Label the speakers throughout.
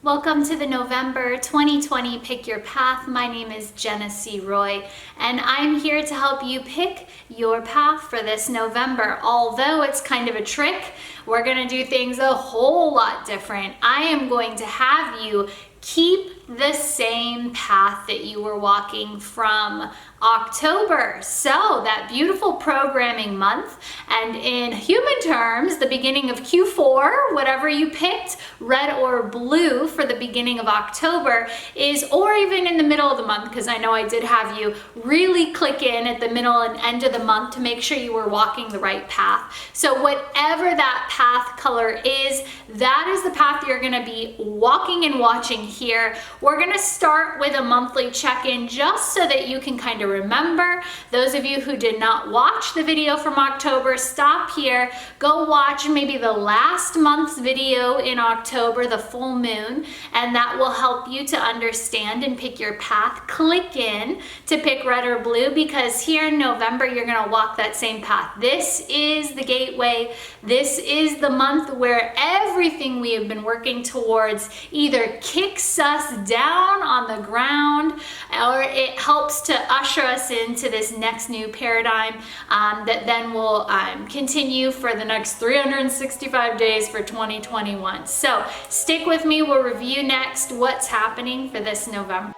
Speaker 1: Welcome to the November 2020 Pick Your Path. My name is Jenessee Roy, and I'm here to help you pick your path for this November. Although it's kind of a trick, we're going to do things a whole lot different. I am going to have you keep the same path that you were walking from October. So that beautiful programming month, and in human terms, the beginning of Q4, whatever you picked, red or blue for the beginning of October is, or even in the middle of the month, because I know I did have you really click in at the middle and end of the month to make sure you were walking the right path. So whatever that path color is, that is the path you're going to be walking and watching here. We're going to start with a monthly check-in just so that you can kind of remember. Those of you who did not watch the video from October, stop here, go watch maybe the last month's video in October, the full moon, and that will help you to understand and pick your path. Click in to pick red or blue, because here in November you're going to walk that same path. This is the gateway. This is the month where everything we have been working towards either kicks us down on the ground, or it helps to usher us into this next new paradigm that then will continue for the next 365 days for 2021. So stick with me. We'll review next what's happening for this November.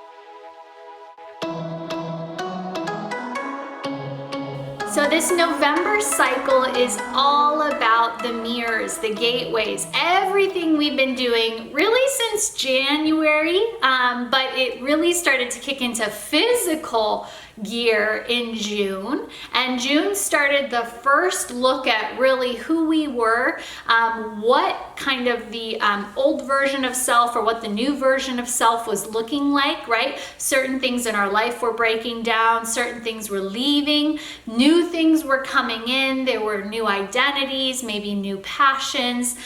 Speaker 1: So this November cycle is all about the mirrors, the gateways, everything we've been doing really since January, but it really started to kick into physical gear in June, and June started the first look at really who we were, what kind of the old version of self or what the new version of self was looking like, right? Certain things in our life were breaking down, certain things were leaving, new things were coming in, there were new identities, maybe new passions,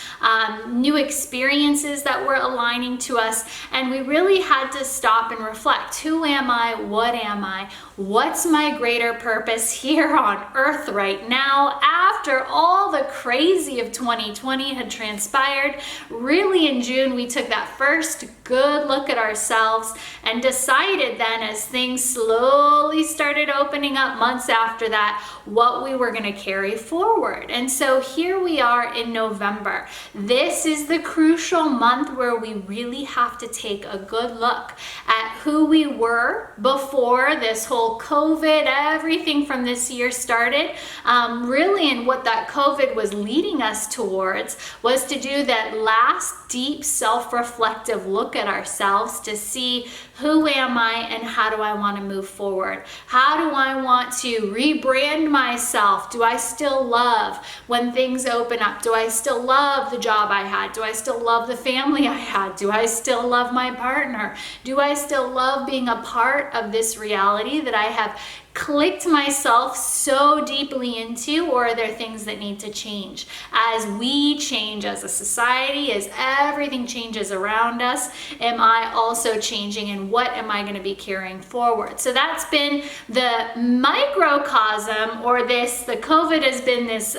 Speaker 1: new experiences that were aligning to us, and we really had to stop and reflect. Who am I? What am I? What's my greater purpose here on earth right now after all the crazy of 2020 had transpired? Really in June, we took that first good look at ourselves and decided then, as things slowly started opening up months after that, what we were going to carry forward. And so here we are in November. This is the crucial month where we really have to take a good look at who we were before this whole COVID, everything from this year started, really, and what that COVID was leading us towards was to do that last deep self-reflective look at ourselves to see who am I and how do I want to move forward? How do I want to rebrand myself? Do I still love when things open up? Do I still love the job I had? Do I still love the family I had? Do I still love my partner? Do I still love being a part of this reality that I have clicked myself so deeply into, or are there things that need to change? As we change as a society, as everything changes around us, am I also changing, and what am I going to be carrying forward? So that's been the microcosm, or the COVID has been this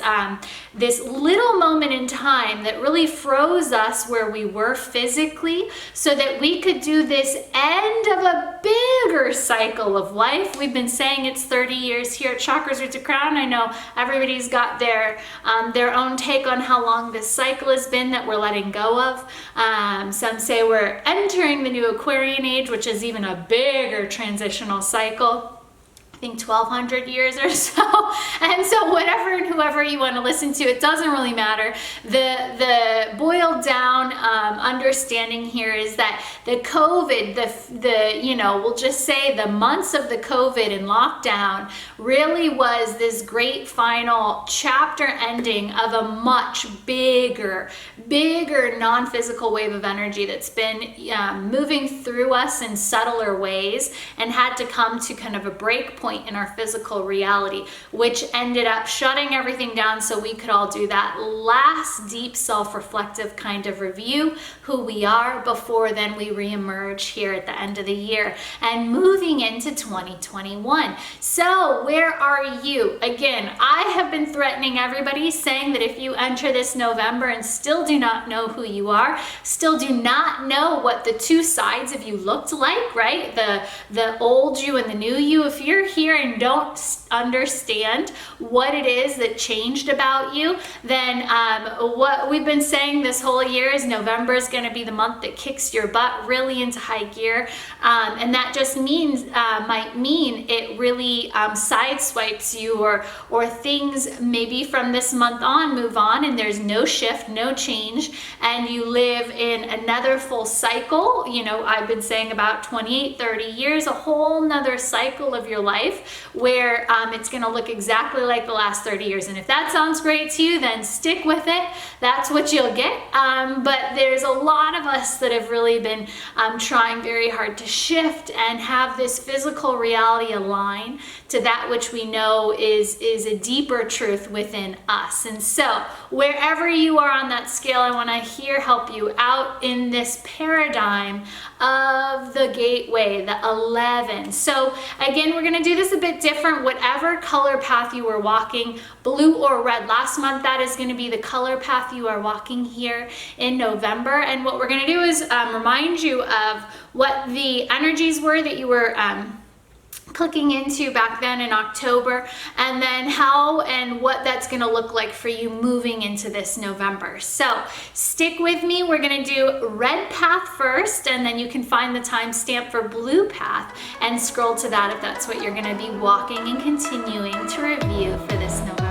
Speaker 1: little moment in time that really froze us where we were physically, so that we could do this end of a bigger cycle of life. We've been saying it's 30 years here at chakrasroottocrown. I know everybody's got their own take on how long this cycle has been that we're letting go of. Some say we're entering the new Aquarian age, which is even a bigger transitional cycle. I think 1,200 years or so. And so whatever and whoever you want to listen to, it doesn't really matter. The boiled down understanding here is that the COVID, we'll just say the months of the COVID and lockdown really was this great final chapter ending of a much bigger non-physical wave of energy that's been moving through us in subtler ways and had to come to kind of a break point point in our physical reality, which ended up shutting everything down so we could all do that last deep self-reflective kind of review, who we are, before then we reemerge here at the end of the year and moving into 2021. So where are you? Again, I have been threatening everybody, saying that if you enter this November and still do not know who you are, still do not know what the two sides of you looked like, right? The old you and the new you. If you're here and don't understand what it is that changed about you, then what we've been saying this whole year is November is going to be the month that kicks your butt really into high gear, and that just means might mean it really sideswipes you, or things maybe from this month on move on and there's no shift, no change, and you live in another full cycle. You know, I've been saying about 28, 30 years, a whole nother cycle of your life where it's going to look exactly like the last 30 years. And if that sounds great to you, then stick with it. That's what you'll get. But there's a lot of us that have really been trying very hard to shift and have this physical reality align to that which we know is a deeper truth within us. And so wherever you are on that scale, I want to help you out in this paradigm of the gateway, the 11. So again, we're going to do this a bit different. Whatever color path you were walking, blue or red last month, that is going to be the color path you are walking here in November. And what we're going to do is remind you of what the energies were that you were clicking into back then in October, and then how and what that's going to look like for you moving into this November. So stick with me. We're going to do red path first, and then you can find the timestamp for blue path and scroll to that if that's what you're going to be walking and continuing to review for this November.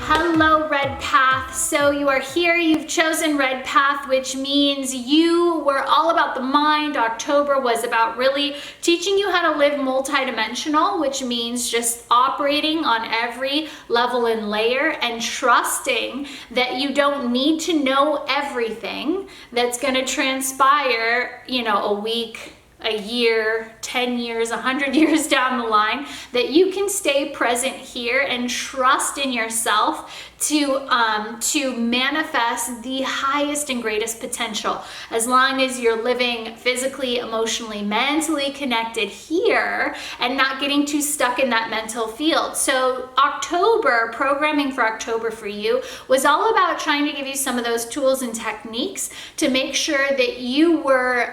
Speaker 1: Hello, red path. So you are here, you've chosen red path, which means you were all about the mind. October was about really teaching you how to live multidimensional, which means just operating on every level and layer and trusting that you don't need to know everything that's going to transpire, you know, a week, a year, 10 years, 100 years down the line, that you can stay present here and trust in yourself to manifest the highest and greatest potential, as long as you're living physically, emotionally, mentally connected here and not getting too stuck in that mental field. So October, programming for October for you was all about trying to give you some of those tools and techniques to make sure that you were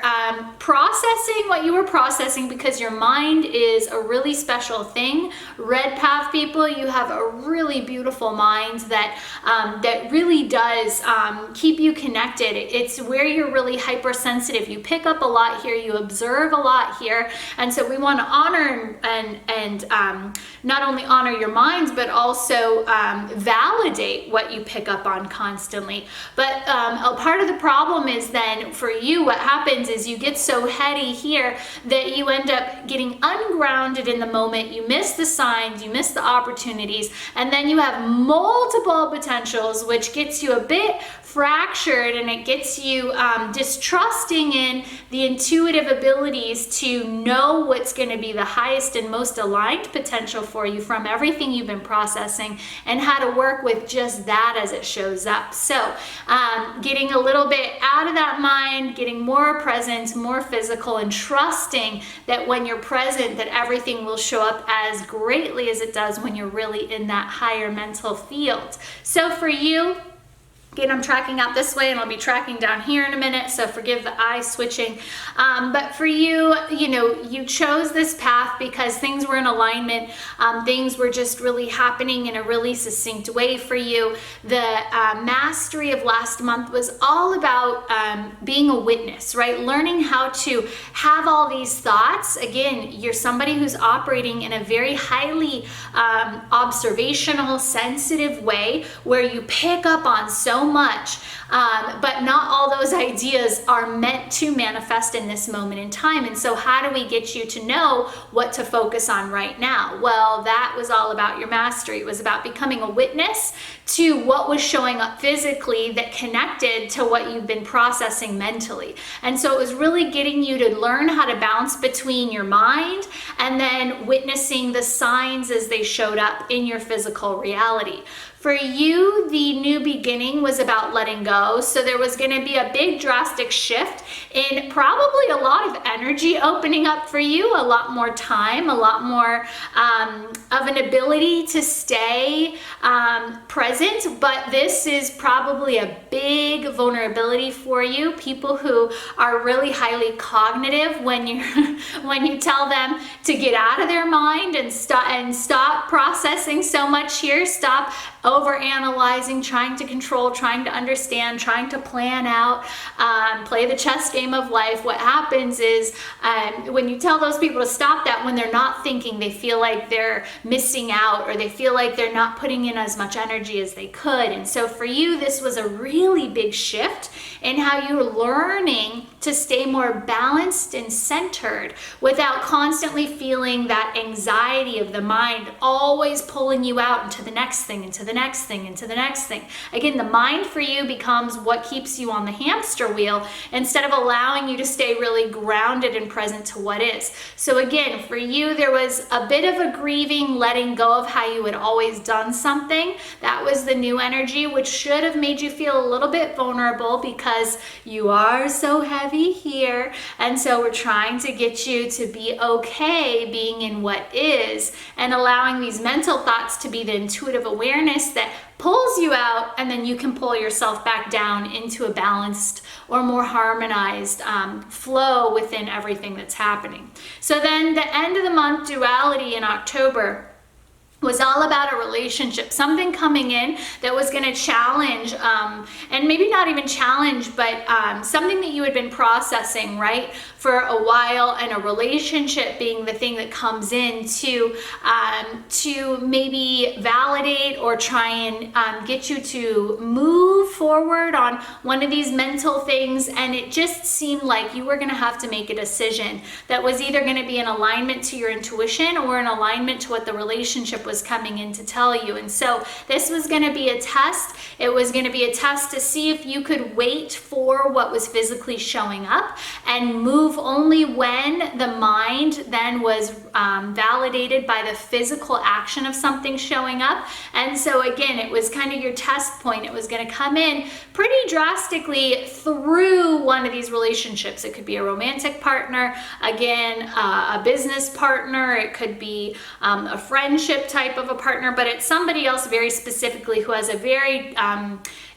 Speaker 1: processing what you were processing, because your mind is a really special thing. Red path people, you have a really beautiful mind that really does keep you connected. It's where you're really hypersensitive. You pick up a lot here, you observe a lot here, and so we want to honor and not only honor your minds, but also validate what you pick up on constantly. But a part of the problem is then for you, what happens is you get so heady here that you end up getting ungrounded in the moment. You miss the signs, you miss the opportunities, and then you have multiple potentials, which gets you a bit fractured, and it gets you distrusting in the intuitive abilities to know what's going to be the highest and most aligned potential for you from everything you've been processing, and how to work with just that as it shows up. So getting a little bit out of that mind, getting more present, more physical, and trusting that when you're present, that everything will show up as greatly as it does when you're really in that higher mental field. So for you, again, I'm tracking out this way and I'll be tracking down here in a minute, so forgive the eye switching. But for you, you know, you chose this path because things were in alignment. Things were just really happening in a really succinct way for you. The mastery of last month was all about being a witness, right? Learning how to have all these thoughts. Again, you're somebody who's operating in a very highly observational, sensitive way, where you pick up on so so much, but not all those ideas are meant to manifest in this moment in time. And so how do we get you to know what to focus on right now? Well, that was all about your mastery. It was about becoming a witness to what was showing up physically that connected to what you've been processing mentally. And so it was really getting you to learn how to bounce between your mind and then witnessing the signs as they showed up in your physical reality. For you, the new beginning was about letting go. So there was going to be a big drastic shift in probably a lot of energy opening up for you, a lot more time, a lot more of an ability to stay present. But this is probably a big vulnerability for you. People who are really highly cognitive, when you tell them to get out of their mind and stop processing so much here, stop over-analyzing, trying to control, trying to understand, trying to plan out, play the chess game of life. What happens is when you tell those people to stop that, when they're not thinking, they feel like they're missing out, or they feel like they're not putting in as much energy as they could. And so for you, this was a really big shift in how you're learning to stay more balanced and centered without constantly feeling that anxiety of the mind always pulling you out into the next thing, into the next thing, into the next thing. Again, the mind for you becomes what keeps you on the hamster wheel instead of allowing you to stay really grounded and present to what is. So again, for you, there was a bit of a grieving, letting go of how you had always done something. That was the new energy, which should have made you feel a little bit vulnerable because you are so heavy here. And so we're trying to get you to be okay being in what is and allowing these mental thoughts to be the intuitive awareness that pulls you out, and then you can pull yourself back down into a balanced or more harmonized flow within everything that's happening. So then the end of the month duality in October was all about a relationship, something coming in that was going to challenge, and maybe not even challenge, but something that you had been processing, right, for a while, and a relationship being the thing that comes in to maybe validate or try and get you to move forward on one of these mental things. And it just seemed like you were going to have to make a decision that was either going to be in alignment to your intuition or in alignment to what the relationship was coming in to tell you. And so this was going to be a test. It was going to be a test to see if you could wait for what was physically showing up and move only when the mind then was validated by the physical action of something showing up. And so again, it was kind of your test point. It was going to come in pretty drastically through one of these relationships. It could be a romantic partner, again, a business partner, it could be a friendship type of a partner, but it's somebody else very specifically who has a very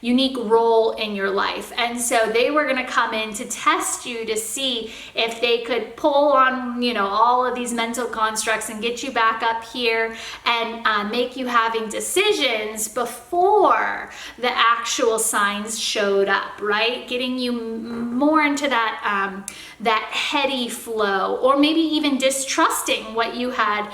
Speaker 1: unique role in your life. And so they were going to come in to test you to see if they could pull on, all of these mental constructs and get you back up here and make you having decisions before the actual signs showed up, right? Getting you more into that heady flow, or maybe even distrusting what you had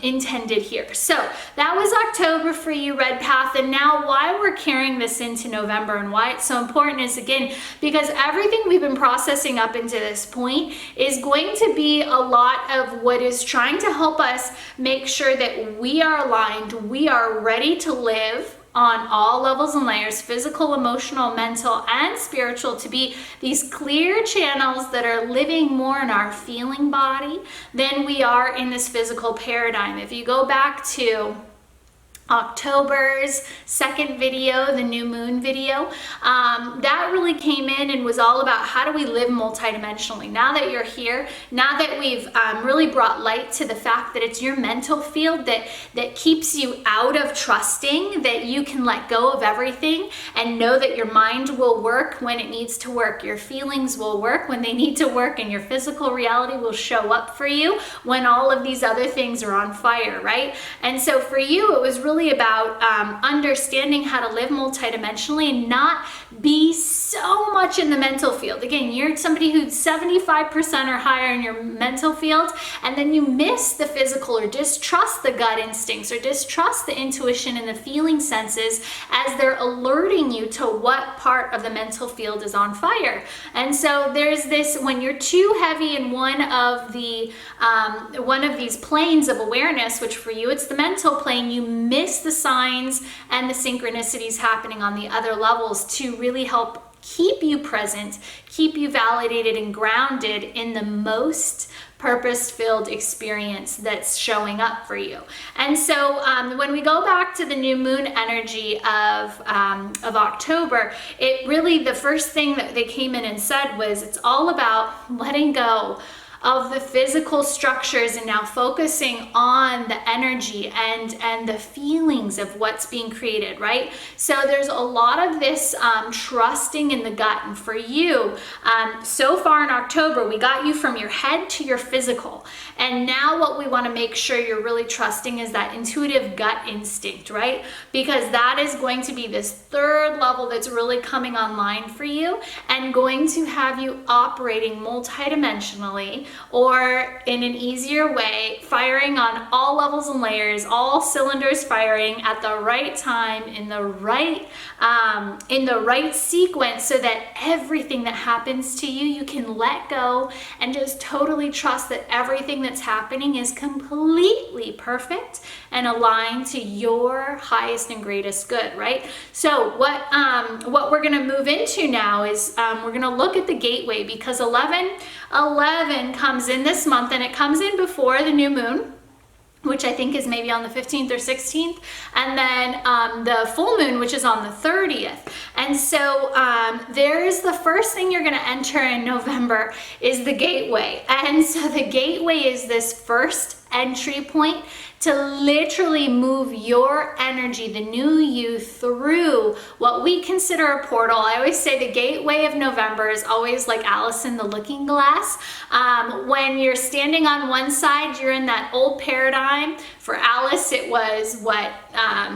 Speaker 1: intended here. So that was October for you, Red Path. And now why we're carrying this into November and why it's so important is, again, because everything we've been processing up into this point is going to be a lot of what is trying to help us make sure that we are aligned, we are ready to live on all levels and layers, physical, emotional, mental, and spiritual, to be these clear channels that are living more in our feeling body than we are in this physical paradigm. If you go back to October's second video, the new moon video, that really came in and was all about how do we live multidimensionally. Now that you're here, now that we've really brought light to the fact that it's your mental field that keeps you out of trusting that you can let go of everything and know that your mind will work when it needs to work, your feelings will work when they need to work, and your physical reality will show up for you when all of these other things are on fire, right? And so for you, it was really really about understanding how to live multidimensionally and not be so much in the mental field. Again, you're somebody who's 75% or higher in your mental field, and then you miss the physical or distrust the gut instincts or distrust the intuition and the feeling senses as they're alerting you to what part of the mental field is on fire. And so there's this, when you're too heavy in one of these planes of awareness, which for you it's the mental plane, you miss the signs and the synchronicities happening on the other levels to really help keep you present, keep you validated and grounded in the most purpose-filled experience that's showing up for you. And so when we go back to the new moon energy of October, it really, the first thing that they came in and said was, it's all about letting go of the physical structures and now focusing on the energy and the feelings of what's being created, right? So there's a lot of this trusting in the gut. And for you, so far in October, we got you from your head to your physical. And now what we want to make sure you're really trusting is that intuitive gut instinct, right? Because that is going to be this third level that's really coming online for you and going to have you operating multidimensionally, or in an easier way, firing on all levels and layers, all cylinders firing at the right time, in the right sequence, so that everything that happens to you, you can let go and just totally trust that everything that's happening is completely perfect and aligned to your highest and greatest good, right? So what we're gonna move into now is we're gonna look at the gateway, because 11 comes in this month, and it comes in before the new moon, which I think is maybe on the 15th or 16th, and then the full moon, which is on the 30th. And so there's the first thing you're gonna enter in November is the gateway. And so the gateway is this first entry point to literally move your energy, the new you, through what we consider a portal. I always say the gateway of November is always like Alice in the Looking Glass. When you're standing on one side, you're in that old paradigm. For Alice, it was what,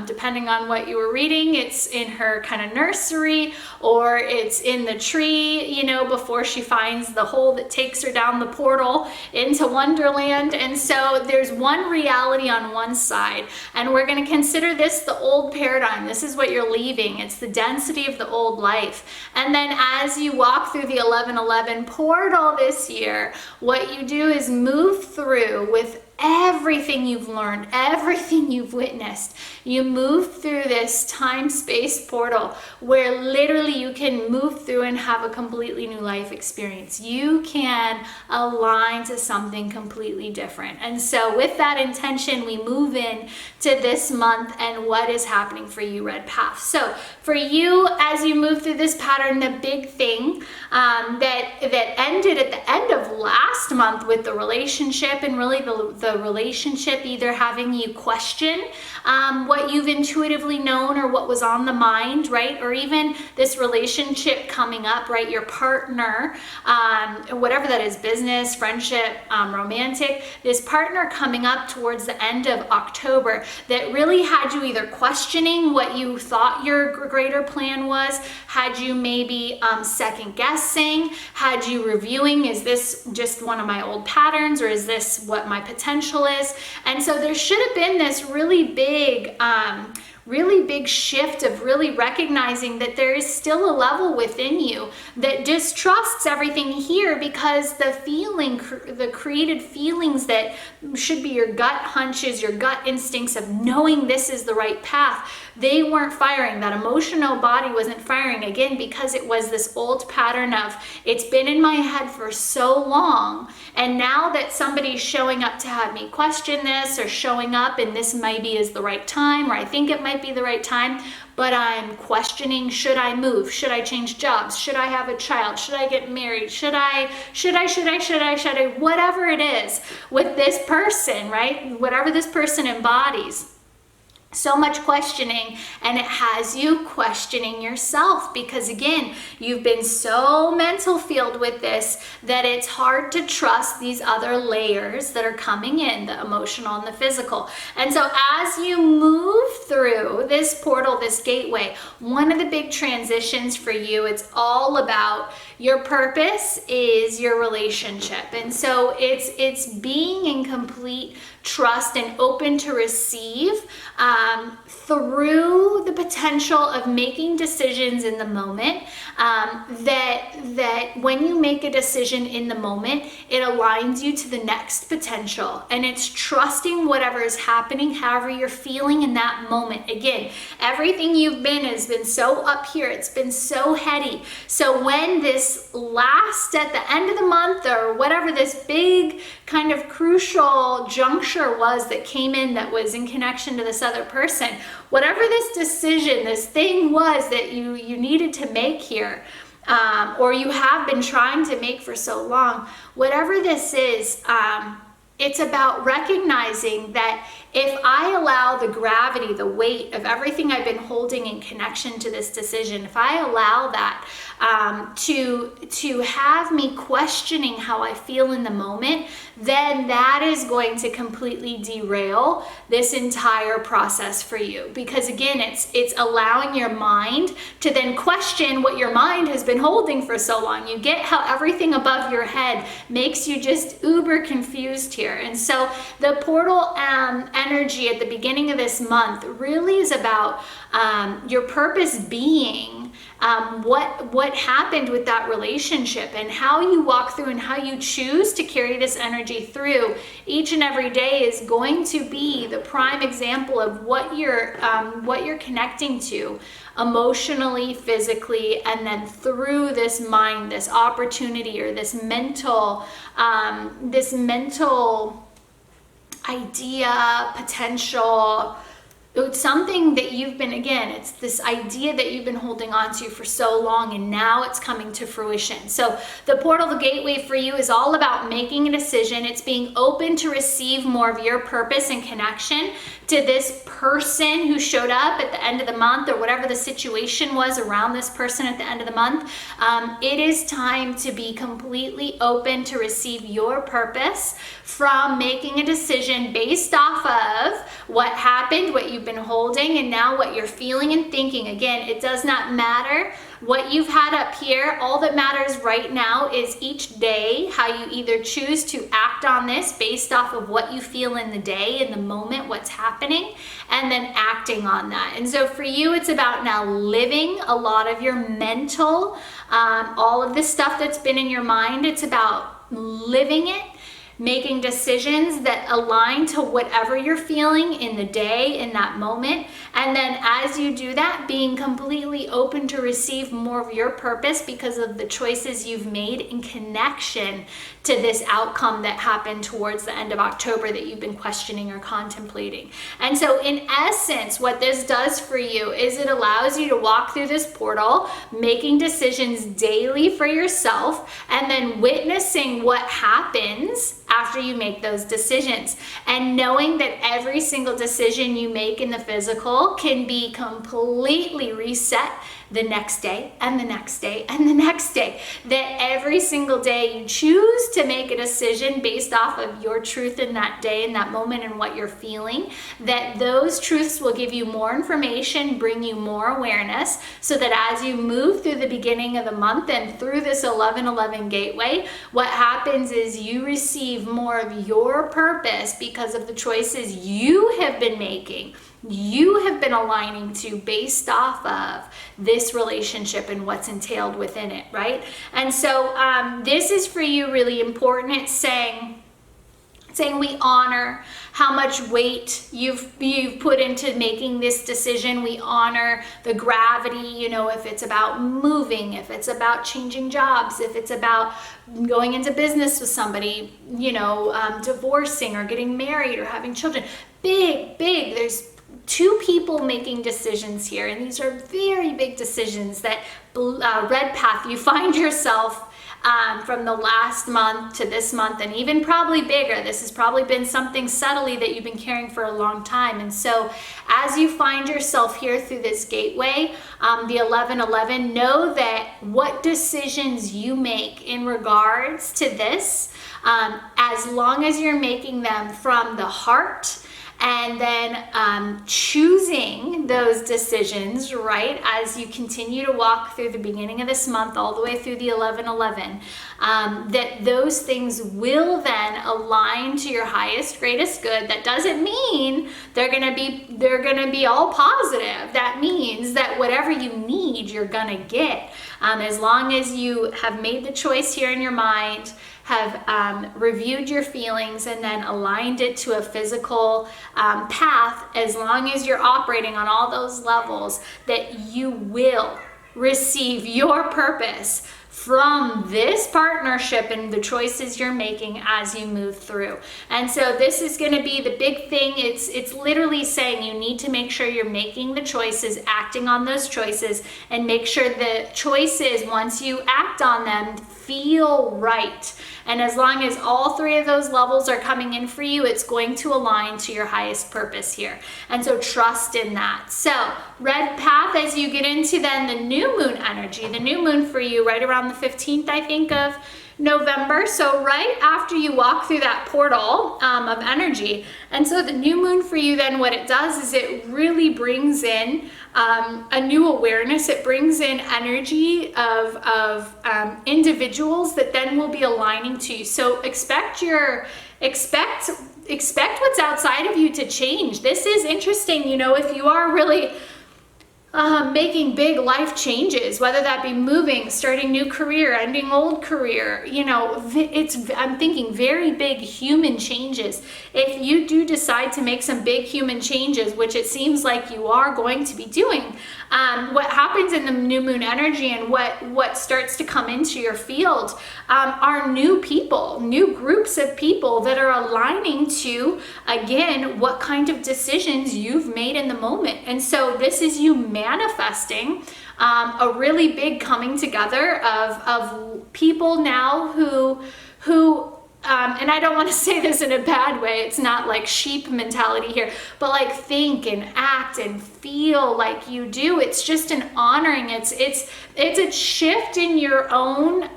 Speaker 1: depending on what you were reading, it's in her kind of nursery, or it's in the tree, you know, before she finds the hole that takes her down the portal into Wonderland. And so there's one reality on one side, and we're going to consider this the old paradigm. This is what you're leaving. It's the density of the old life. And then as you walk through the 1111 portal this year, what you do is move through with everything you've learned, everything you've witnessed. You move through this time-space portal where literally you can move through and have a completely new life experience. You can align to something completely different. And so with that intention, we move in to this month and what is happening for you, Red Path. So for you, as you move through this pattern, the big thing that ended at the end of last month with the relationship, and really the relationship either having you question what you've intuitively known or what was on the mind, right? Or even this relationship coming up, right? Your partner, whatever that is, business, friendship, romantic, this partner coming up towards the end of October that really had you either questioning what you thought your greater plan was, had you maybe second guessing, had you reviewing, is this just one of my old patterns, or is this what my potential is? And so there should have been this really big shift of really recognizing that there is still a level within you that distrusts everything here, because the created feelings that should be your gut hunches, your gut instincts of knowing this is the right path, they weren't firing. That emotional body wasn't firing, again, because it was this old pattern of, it's been in my head for so long, and now that somebody's showing up to have me question this, or showing up and this maybe is the right time, or I think it might be the right time, but I'm questioning, should I move? Should I change jobs? Should I have a child? Should I get married? Should I, whatever it is with this person, right? Whatever this person embodies. so much questioning, and it has you questioning yourself, because again, you've been so mental field with this that it's hard to trust these other layers that are coming in, the emotional and the physical. And so as you move through this portal, this gateway, one of the big transitions for you, it's all about your purpose is your relationship. And so it's being in complete trust and open to receive through the potential of making decisions in the moment, that when you make a decision in the moment, it aligns you to the next potential, and it's trusting whatever is happening, however you're feeling in that moment. Again, everything you've been has been so up here, it's been so heady. So when this last, at the end of the month or whatever, this big kind of crucial juncture was that came in, that was in connection to this other person, whatever this decision, this thing was that you needed to make here, or you have been trying to make for so long, whatever this is, it's about recognizing that if I allow the gravity, the weight of everything I've been holding in connection to this decision, if I allow that to have me questioning how I feel in the moment, then that is going to completely derail this entire process for you. Because again, it's allowing your mind to then question what your mind has been holding for so long. You get how everything above your head makes you just uber confused here. And so the portal energy at the beginning of this month really is about your purpose being what happened with that relationship, and how you walk through and how you choose to carry this energy through each and every day is going to be the prime example of what you're connecting to emotionally, physically, and then through this mind, this opportunity, or this mental idea, potential. It's something that you've been, again, it's this idea that you've been holding on to for so long, and now it's coming to fruition. So the portal, the gateway for you is all about making a decision. It's being open to receive more of your purpose and connection to this person who showed up at the end of the month, or whatever the situation was around this person at the end of the month. It is time to be completely open to receive your purpose from making a decision based off of what happened, what you've been holding, and now what you're feeling and thinking. Again, it does not matter what you've had up here. All that matters right now is each day how you either choose to act on this based off of what you feel in the day, in the moment, what's happening, and then acting on that. And so for you, it's about now living a lot of your mental, all of this stuff that's been in your mind. It's about living it, making decisions that align to whatever you're feeling in the day, in that moment. And then as you do that, being completely open to receive more of your purpose because of the choices you've made in connection to this outcome that happened towards the end of October that you've been questioning or contemplating. And so in essence, what this does for you is it allows you to walk through this portal, making decisions daily for yourself, and then witnessing what happens after you make those decisions, and knowing that every single decision you make in the physical can be completely reset the next day and the next day and the next day. That every single day you choose to make a decision based off of your truth in that day, in that moment, and what you're feeling, that those truths will give you more information, bring you more awareness, so that as you move through the beginning of the month and through this 1111 gateway, what happens is you receive more of your purpose because of the choices you have been making, you have been aligning to based off of this relationship and what's entailed within it, right? And so this is for you really important. It's saying we honor how much weight you've put into making this decision. We honor the gravity, if it's about moving, if it's about changing jobs, if it's about going into business with somebody, divorcing or getting married or having children. Big, there's two people making decisions here, and these are very big decisions that red path, you find yourself from the last month to this month, and even probably bigger. This has probably been something subtly that you've been carrying for a long time. And so as you find yourself here through this gateway, the 1111, know that what decisions you make in regards to this, as long as you're making them from the heart, and then choosing those decisions, right, as you continue to walk through the beginning of this month all the way through the 1111, that those things will then align to your highest, greatest good. That doesn't mean they're gonna be all positive. That means that whatever you need, you're gonna get. As long as you have made the choice here in your mind, have reviewed your feelings, and then aligned it to a physical path, as long as you're operating on all those levels, that you will receive your purpose from this partnership and the choices you're making as you move through. And so this is going to be the big thing. It's literally saying you need to make sure you're making the choices, acting on those choices, and make sure the choices, once you act on them, feel right. And as long as all three of those levels are coming in for you, it's going to align to your highest purpose here. And so trust in that. So red path, as you get into then the new moon energy, the new moon for you right around the 15th, I think, of November. So right after you walk through that portal of energy. And so the new moon for you, then what it does is it really brings in a new awareness. It brings in energy of individuals that then will be aligning to you. So expect what's outside of you to change. This is interesting, you know, if you are really making big life changes, whether that be moving, starting new career, ending old career, you know, I'm thinking very big human changes. If you do decide to make some big human changes, which it seems like you are going to be doing, what happens in the new moon energy and what starts to come into your field are new people, new groups of people that are aligning to, again, what kind of decisions you've made in the moment. And so this is you manifesting a really big coming together of people now who and I don't want to say this in a bad way, it's not like sheep mentality here, but like think and act and feel like you do. It's just an honoring. It's a shift in your own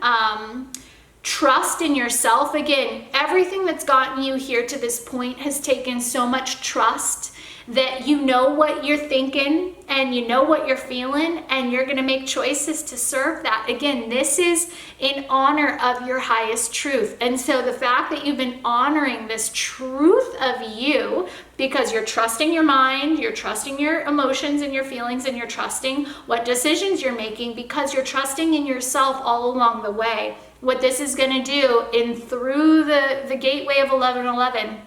Speaker 1: trust in yourself. Again, everything that's gotten you here to this point has taken so much trust that you know what you're thinking and you know what you're feeling, and you're going to make choices to serve that. Again, this is in honor of your highest truth. And so the fact that you've been honoring this truth of you, because you're trusting your mind, you're trusting your emotions and your feelings, and you're trusting what decisions you're making, because you're trusting in yourself all along the way. What this is going to do through the gateway of 1111,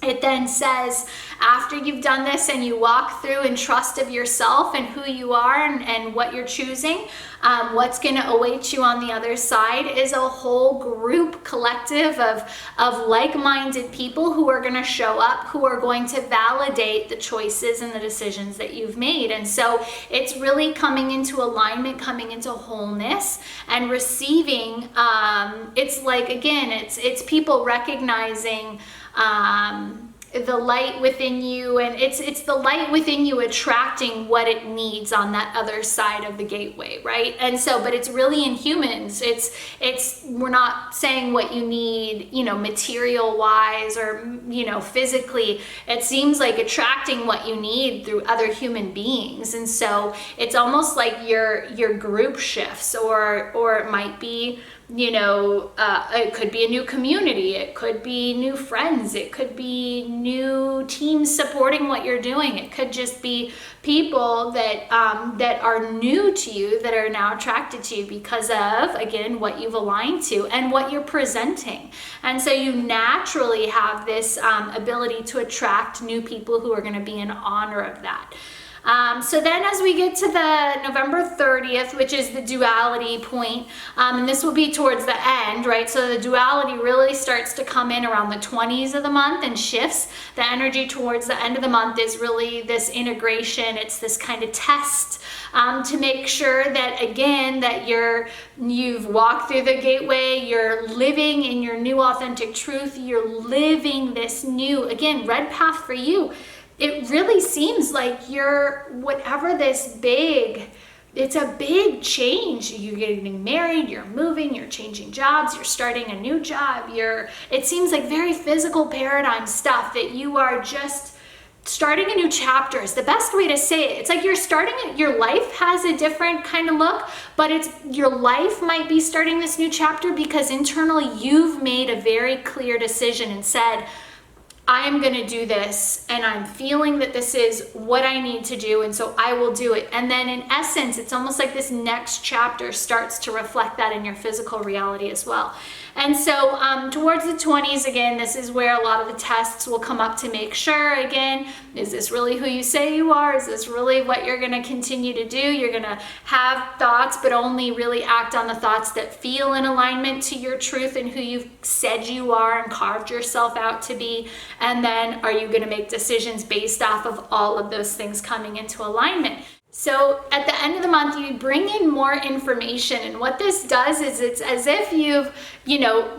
Speaker 1: it then says, after you've done this and you walk through in trust of yourself and who you are and what you're choosing, what's going to await you on the other side is a whole group, collective of like-minded people who are going to show up, who are going to validate the choices and the decisions that you've made. And so it's really coming into alignment, coming into wholeness, and receiving. It's like, again, it's people recognizing the light within you, and it's the light within you attracting what it needs on that other side of the gateway, right? And so, but it's really in humans. We're not saying what you need, you know, material wise or, you know, physically. It seems like attracting what you need through other human beings. And so it's almost like your group shifts, or it might be, you know, it could be a new community, it could be new friends, it could be new teams supporting what you're doing, it could just be people that are new to you, that are now attracted to you because of, again, what you've aligned to and what you're presenting. And so you naturally have this ability to attract new people who are going to be in honor of that. So then as we get to the November 30th, which is the duality point, and this will be towards the end, right? So the duality really starts to come in around the 20s of the month and shifts. The energy towards the end of the month is really this integration. It's this kind of test to make sure that, again, that you've walked through the gateway, you're living in your new authentic truth, you're living this new, again, red path for you. It really seems like you're, whatever this big, it's a big change. You're getting married, you're moving, you're changing jobs, you're starting a new job, it seems like very physical paradigm stuff that you are just starting a new chapter is the best way to say it. It's like you're starting it, your life has a different kind of look, but your life might be starting this new chapter because internally you've made a very clear decision and said, I am going to do this, and I'm feeling that this is what I need to do, and so I will do it. And then in essence, it's almost like this next chapter starts to reflect that in your physical reality as well. And so towards the 20s, again, this is where a lot of the tests will come up to make sure, again, is this really who you say you are? Is this really what you're going to continue to do? You're going to have thoughts, but only really act on the thoughts that feel in alignment to your truth and who you've said you are and carved yourself out to be. And then are you going to make decisions based off of all of those things coming into alignment? So at the end of the month, you bring in more information, and what this does is it's as if you've,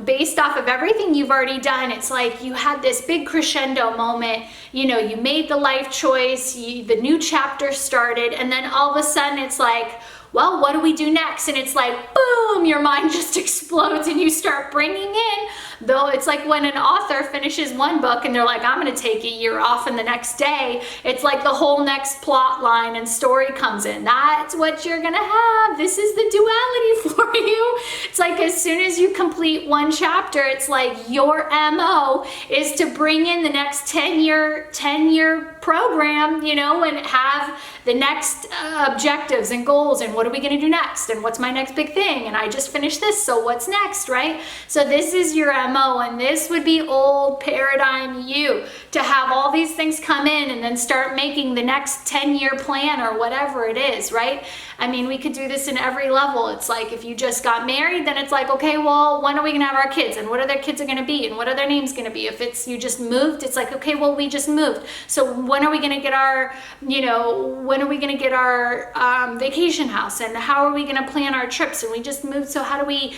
Speaker 1: based off of everything you've already done, it's like you had this big crescendo moment, you made the life choice, the new chapter started, and then all of a sudden it's like, well, what do we do next? And it's like, boom, your mind just explodes and you start bringing in, though it's like when an author finishes one book and they're like, I'm going to take a year off, and the next day, it's like the whole next plot line and story comes in. That's what you're going to have. This is the duality for you. It's like as soon as you complete one chapter, it's like your MO is to bring in the next 10-year program, and have the next objectives and goals, and what are we going to do next, and what's my next big thing, and I just finished this, so what's next, right? So this is your MO, and this would be old paradigm you, to have all these things come in and then start making the next 10-year plan or whatever it is, right? I mean, we could do this in every level. It's like if you just got married, then it's like, okay, well, when are we going to have our kids, and what are their kids are going to be, and what are their names going to be? If it's you just moved, it's like, okay, well, we just moved, so when are we going to get our, vacation house, and how are we going to plan our trips? And we just moved, so how do we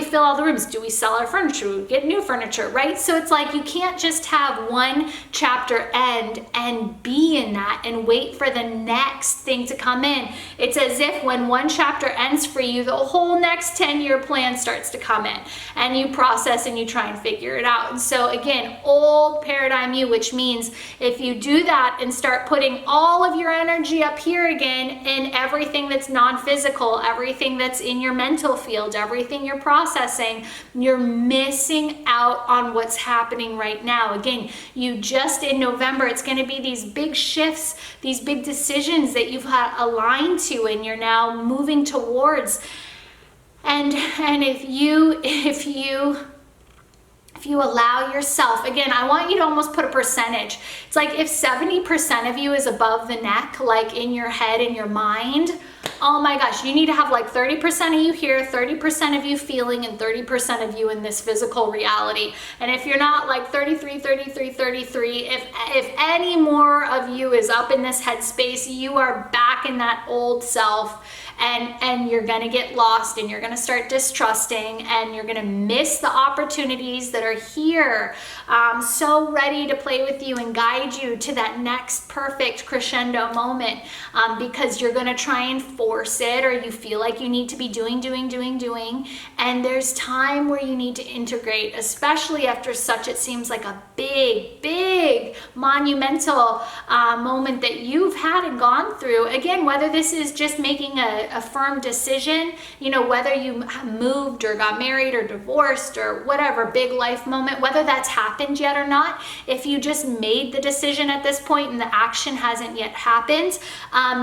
Speaker 1: fill all the rooms? Do we sell our furniture? Do we get new furniture, right? So it's like you can't just have one chapter end and be in that and wait for the next thing to come in. It's as if when one chapter ends for you, the whole next 10-year plan starts to come in, and you process and you try and figure it out. And so again, old paradigm you, which means if you do that and start putting all of your energy up here again in everything that's non-physical, everything that's in your mental field, everything you're processing, you're missing out on what's happening right now. Again, you just in November, it's going to be these big shifts, these big decisions that you've had aligned to and you're now moving towards. And if you allow yourself, again, I want you to almost put a percentage. It's like if 70% of you is above the neck, like in your head, in your mind, oh my gosh, you need to have like 30% of you here, 30% of you feeling, and 30% of you in this physical reality. And if you're not like 33, 33, 33, if any more of you is up in this headspace, you are back in that old self. And you're going to get lost, and you're going to start distrusting, and you're going to miss the opportunities that are here, so ready to play with you and guide you to that next perfect crescendo moment, because you're going to try and force it, or you feel like you need to be doing. And there's time where you need to integrate, especially after such, it seems like a big monumental moment that you've had and gone through. Again, whether this is just making a firm decision, whether you moved or got married or divorced or whatever big life moment, whether that's happened yet or not, if you just made the decision at this point and the action hasn't yet happened,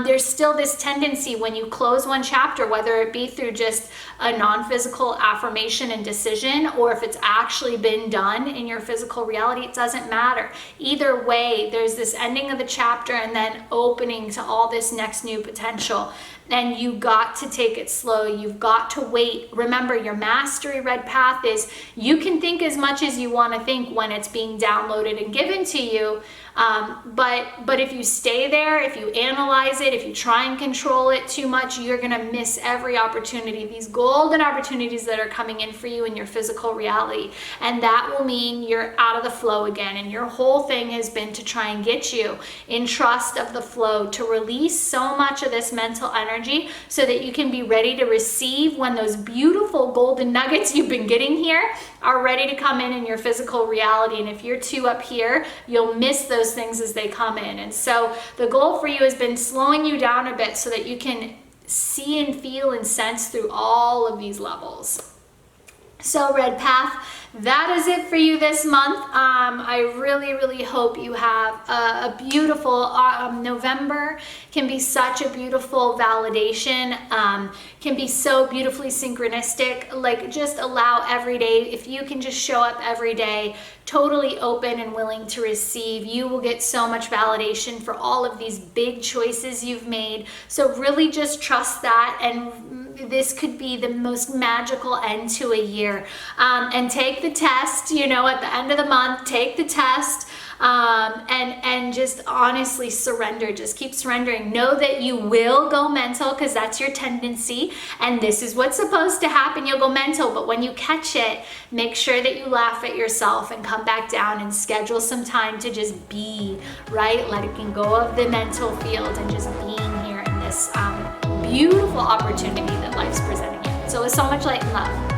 Speaker 1: there's still this tendency stagnancy when you close one chapter, whether it be through just a non-physical affirmation and decision, or if it's actually been done in your physical reality, it doesn't matter. Either way, there's this ending of the chapter and then opening to all this next new potential. And you got to take it slow. You've got to wait. Remember, your mastery red path is you can think as much as you want to think when it's being downloaded and given to you. But if you stay there, if you analyze it, if you try and control it too much, you're going to miss every opportunity, these golden opportunities that are coming in for you in your physical reality. And that will mean you're out of the flow again. And your whole thing has been to try and get you in trust of the flow, to release so much of this mental energy so that you can be ready to receive when those beautiful golden nuggets you've been getting here are ready to come in your physical reality. And if you're too up here, you'll miss those things as they come in. And so the goal for you has been slowing you down a bit so that you can see and feel and sense through all of these levels. So red path, that is it for you this month. I really hope you have a beautiful November. Can be such a beautiful validation, can be so beautifully synchronistic. Like, just allow every day, if you can just show up every day totally open and willing to receive, you will get so much validation for all of these big choices you've made. So really just trust that, and this could be the most magical end to a year. And take the test, you know, at the end of the month, take the test, and just honestly surrender. Just keep surrendering. Know that you will go mental, because that's your tendency, and this is what's supposed to happen. You'll go mental, but when you catch it, make sure that you laugh at yourself and come back down and schedule some time to just be, right? Letting go of the mental field and just being here in this beautiful opportunity that life's presenting you. So with so much light and love.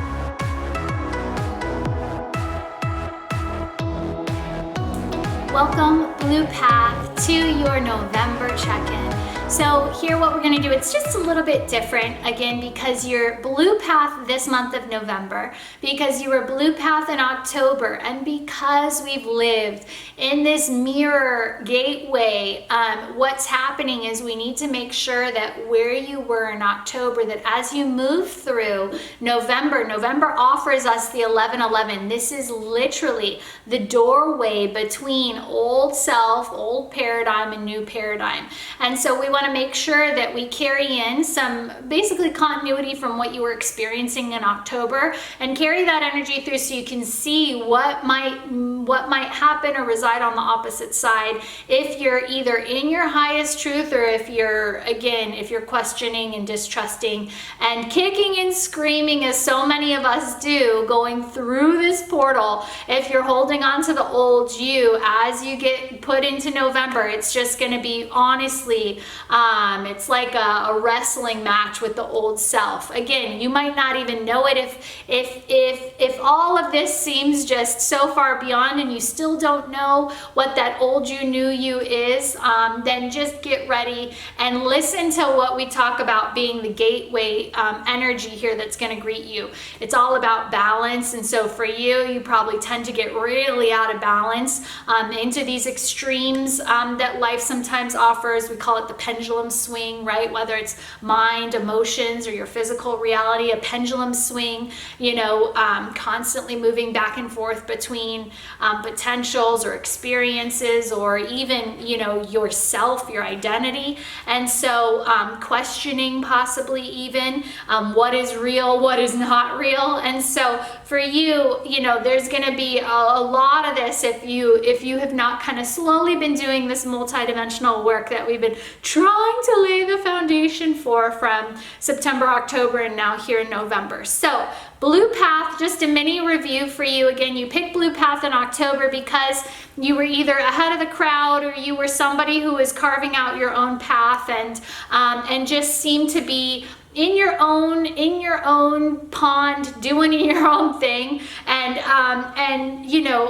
Speaker 1: Welcome, Blue Path, to your November check-in. So here what we're going to do, it's just a little bit different, again, because you're Blue Path this month of November, because you were Blue Path in October, and because we've lived in this mirror gateway, what's happening is we need to make sure that where you were in October, that as you move through November offers us the 1111. This is literally the doorway between old self, old paradigm, and new paradigm. And so we want to make sure that we carry in some basically continuity from what you were experiencing in October, and carry that energy through so you can see what might happen or reside on the opposite side if you're either in your highest truth, or if you're questioning and distrusting and kicking and screaming, as so many of us do, going through this portal. If you're holding on to the old you, as you get put into November, it's just going to be, honestly, it's like a wrestling match with the old self. Again, you might not even know it. If all of this seems just so far beyond and you still don't know what that old you, new you is, then just get ready and listen to what we talk about being the gateway energy here that's going to greet you. It's all about balance. And so for you probably tend to get really out of balance into these extremes that life sometimes offers. We call it the pendulum swing, right? Whether it's mind, emotions, or your physical reality, a pendulum swing, constantly moving back and forth between potentials or experiences, or even, yourself, your identity. And so questioning possibly even what is real, what is not real. And so for you, there's going to be a lot of this if you have not kind of slowly been doing this multidimensional work that we've been trying to lay the foundation for from September, October, and now here in November. So Blue Path, just a mini review for you. Again, you picked Blue Path in October because you were either ahead of the crowd, or you were somebody who was carving out your own path and just seemed to be in your own pond, doing your own thing. And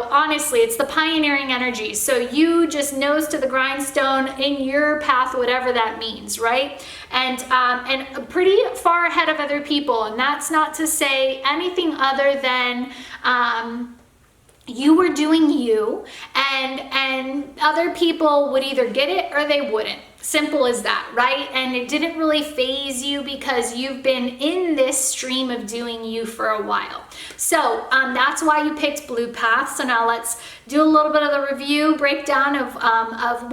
Speaker 1: honestly, it's the pioneering energy. So you just nose to the grindstone in your path, whatever that means, right? And pretty far ahead of other people. And that's not to say anything other than you were doing you, and other people would either get it or they wouldn't. Simple as that, right? And it didn't really phase you because you've been in this stream of doing you for a while. So that's why you picked Blue Path. So now let's do a little bit of the review, breakdown of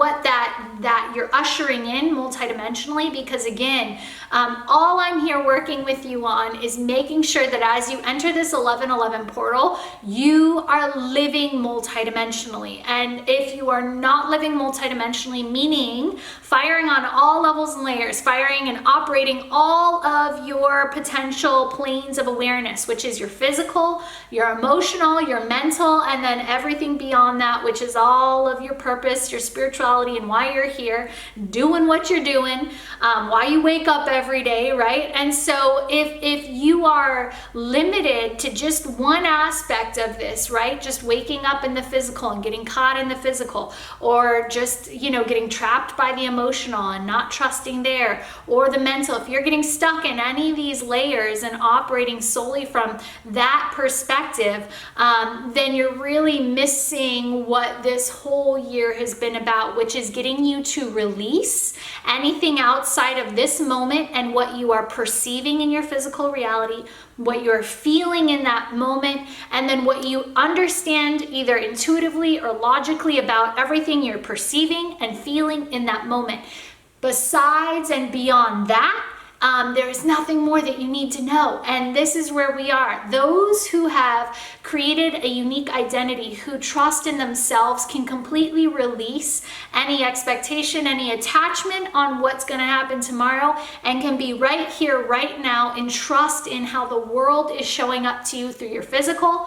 Speaker 1: what that you're ushering in multidimensionally, because again, all I'm here working with you on is making sure that as you enter this 1111 portal, you are living multidimensionally. And if you are not living multidimensionally, meaning firing on all levels and layers, firing and operating all of your potential planes of awareness, which is your physical, your emotional, your mental, and then everything beyond that, which is all of your purpose, your spirituality, and why you're here, doing what you're doing, why you wake up every day, right? And so if you are limited to just one aspect of this, right? Just waking up in the physical and getting caught in the physical, or just, getting trapped by the emotional and not trusting there, or the mental, if you're getting stuck in any of these layers and operating solely from that perspective, then you're really missing what this whole year has been about, which is getting you to release anything outside of this moment and what you are perceiving in your physical reality, what you're feeling in that moment, and then what you understand either intuitively or logically about everything you're perceiving and feeling in that moment. Besides and beyond that, there is nothing more that you need to know. And this is where we are. Those who have created a unique identity, who trust in themselves, can completely release any expectation, any attachment on what's going to happen tomorrow, and can be right here, right now, and trust in how the world is showing up to you through your physical,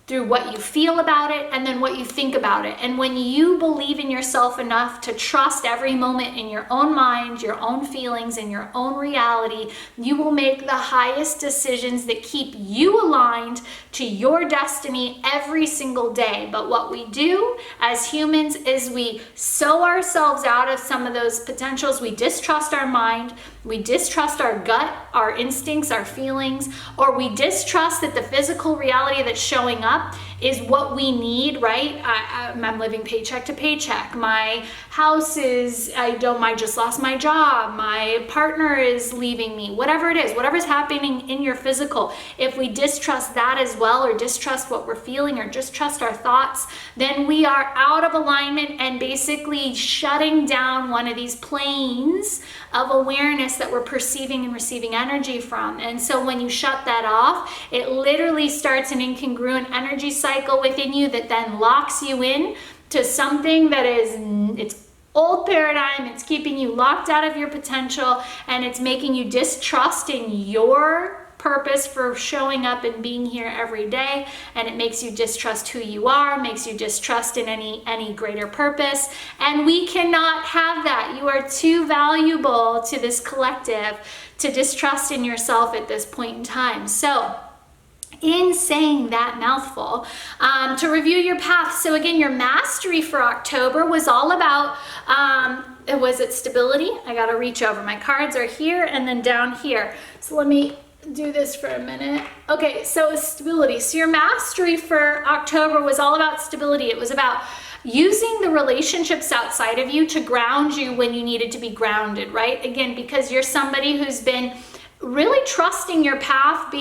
Speaker 1: through what you feel about it, and then what you think about it. And when you believe in yourself enough to trust every moment in your own mind, your own feelings, and your own reality, you will make the highest decisions that keep you aligned to your destiny every single day. But what we do as humans is we sew ourselves out of some of those potentials. We distrust our mind, we distrust our gut, our instincts, our feelings, or we distrust that the physical reality that's showing up is what we need, right? I'm living paycheck to paycheck. My house is, I just lost my job. My partner is leaving me. Whatever it is, whatever's happening in your physical, if we distrust that as well, or distrust what we're feeling, or distrust our thoughts, then we are out of alignment and basically shutting down one of these planes of awareness that we're perceiving and receiving energy from. And so when you shut that off, it literally starts an incongruent energy cycle within you that then locks you in to something that is, it's old paradigm, it's keeping you locked out of your potential, and it's making you distrust in your purpose for showing up and being here every day, and it makes you distrust who you are, makes you distrust in any greater purpose. And we cannot have that. You are too valuable to this collective to distrust in yourself at this point in time. So in saying that mouthful, to review your path. So again, your mastery for October was all about, was it stability? I gotta reach over. My cards are here and then down here. So let me do this for a minute. Okay, so stability. So your mastery for October was all about stability. It was about using the relationships outside of you to ground you when you needed to be grounded, right? Again, because you're somebody who's been really trusting your path,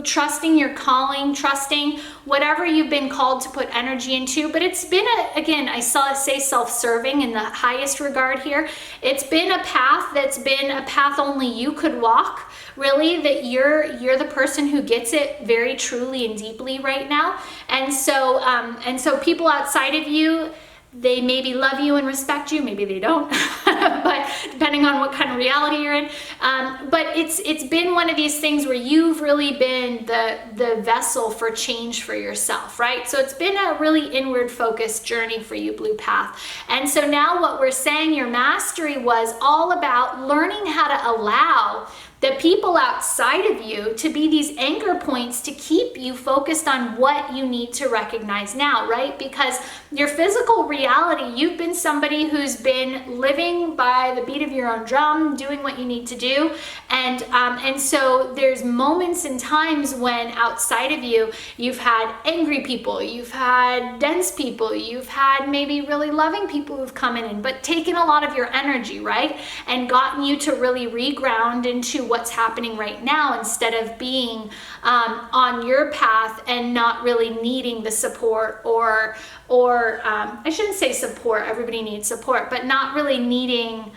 Speaker 1: trusting your calling, trusting whatever you've been called to put energy into. But it's been I say self-serving in the highest regard here. It's been a path that's been a path only you could walk, really, that you're the person who gets it very truly and deeply right now. And so people outside of you, they maybe love you and respect you, maybe they don't, but depending on what kind of reality you're in. But it's been one of these things where you've really been the vessel for change for yourself, right? So it's been a really inward focused journey for you, Blue Path. And so now what we're saying your mastery was all about learning how to allow the people outside of you to be these anchor points to keep you focused on what you need to recognize now, right? Because your physical reality, you've been somebody who's been living by the beat of your own drum, doing what you need to do. And so there's moments and times when outside of you, you've had angry people, you've had dense people, you've had maybe really loving people who've come in, but taken a lot of your energy, right? And gotten you to really reground into what's happening right now instead of being on your path and not really needing the support or I shouldn't say support, everybody needs support, but not really needing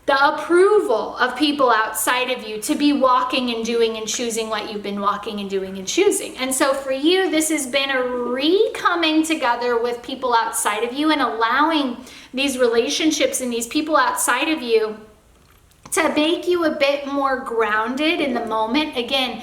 Speaker 1: the approval of people outside of you to be walking and doing and choosing what you've been walking and doing and choosing. And so for you, this has been a re-coming together with people outside of you and allowing these relationships and these people outside of you to make you a bit more grounded in the moment. Again,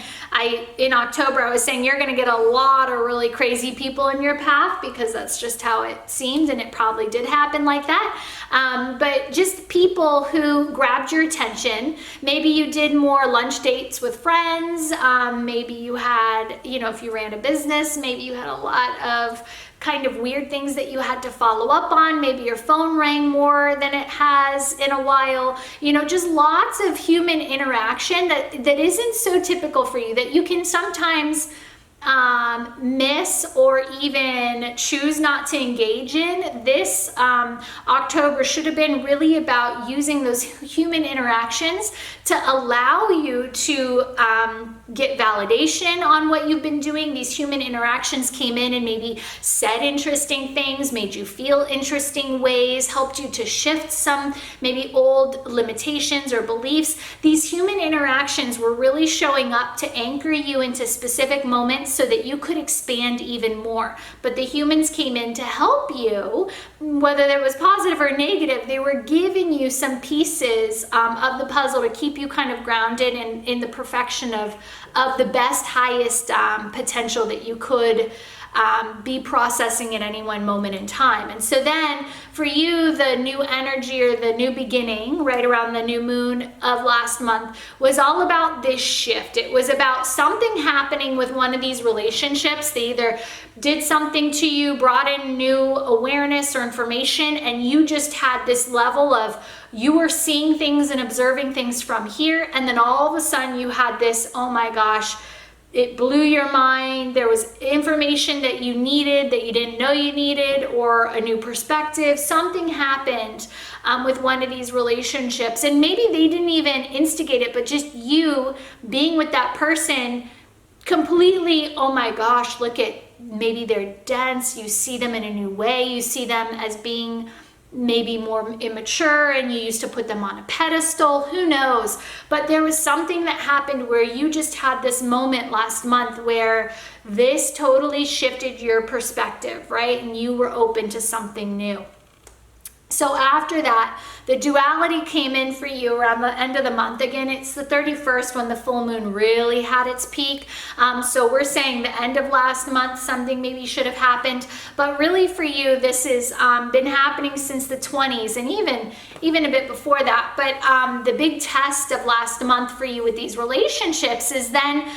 Speaker 1: in October, I was saying you're going to get a lot of really crazy people in your path because that's just how it seemed, and it probably did happen like that. But just people who grabbed your attention. Maybe you did more lunch dates with friends. Maybe you had, if you ran a business, maybe you had a lot of kind of weird things that you had to follow up on. Maybe your phone rang more than it has in a while. Just lots of human interaction that isn't so typical for you, that you can sometimes miss or even choose not to engage in. This October should have been really about using those human interactions to allow you to get validation on what you've been doing. These human interactions came in and maybe said interesting things, made you feel interesting ways, helped you to shift some maybe old limitations or beliefs. These human interactions were really showing up to anchor you into specific moments so that you could expand even more. But the humans came in to help you, whether it was positive or negative. They were giving you some pieces of the puzzle to keep you kind of grounded in the perfection of the best, highest potential that you could be processing at any one moment in time. And so then for you, the new energy or the new beginning right around the new moon of last month was all about this shift. It was about something happening with one of these relationships. They either did something to you, brought in new awareness or information, and you just had this level of, you were seeing things and observing things from here, and then all of a sudden you had this, oh my gosh, it blew your mind. There was information that you needed that you didn't know you needed, or a new perspective. Something happened with one of these relationships, and maybe they didn't even instigate it, but just you being with that person completely, oh my gosh, look at, maybe they're dense. You see them in a new way. You see them as being maybe more immature, and you used to put them on a pedestal, who knows? But there was something that happened where you just had this moment last month where this totally shifted your perspective, right? And you were open to something new. So after that, the duality came in for you around the end of the month. Again, it's the 31st when the full moon really had its peak. So we're saying the end of last month, something maybe should have happened. But really for you, this has been happening since the 20s and even a bit before that. But the big test of last month for you with these relationships is then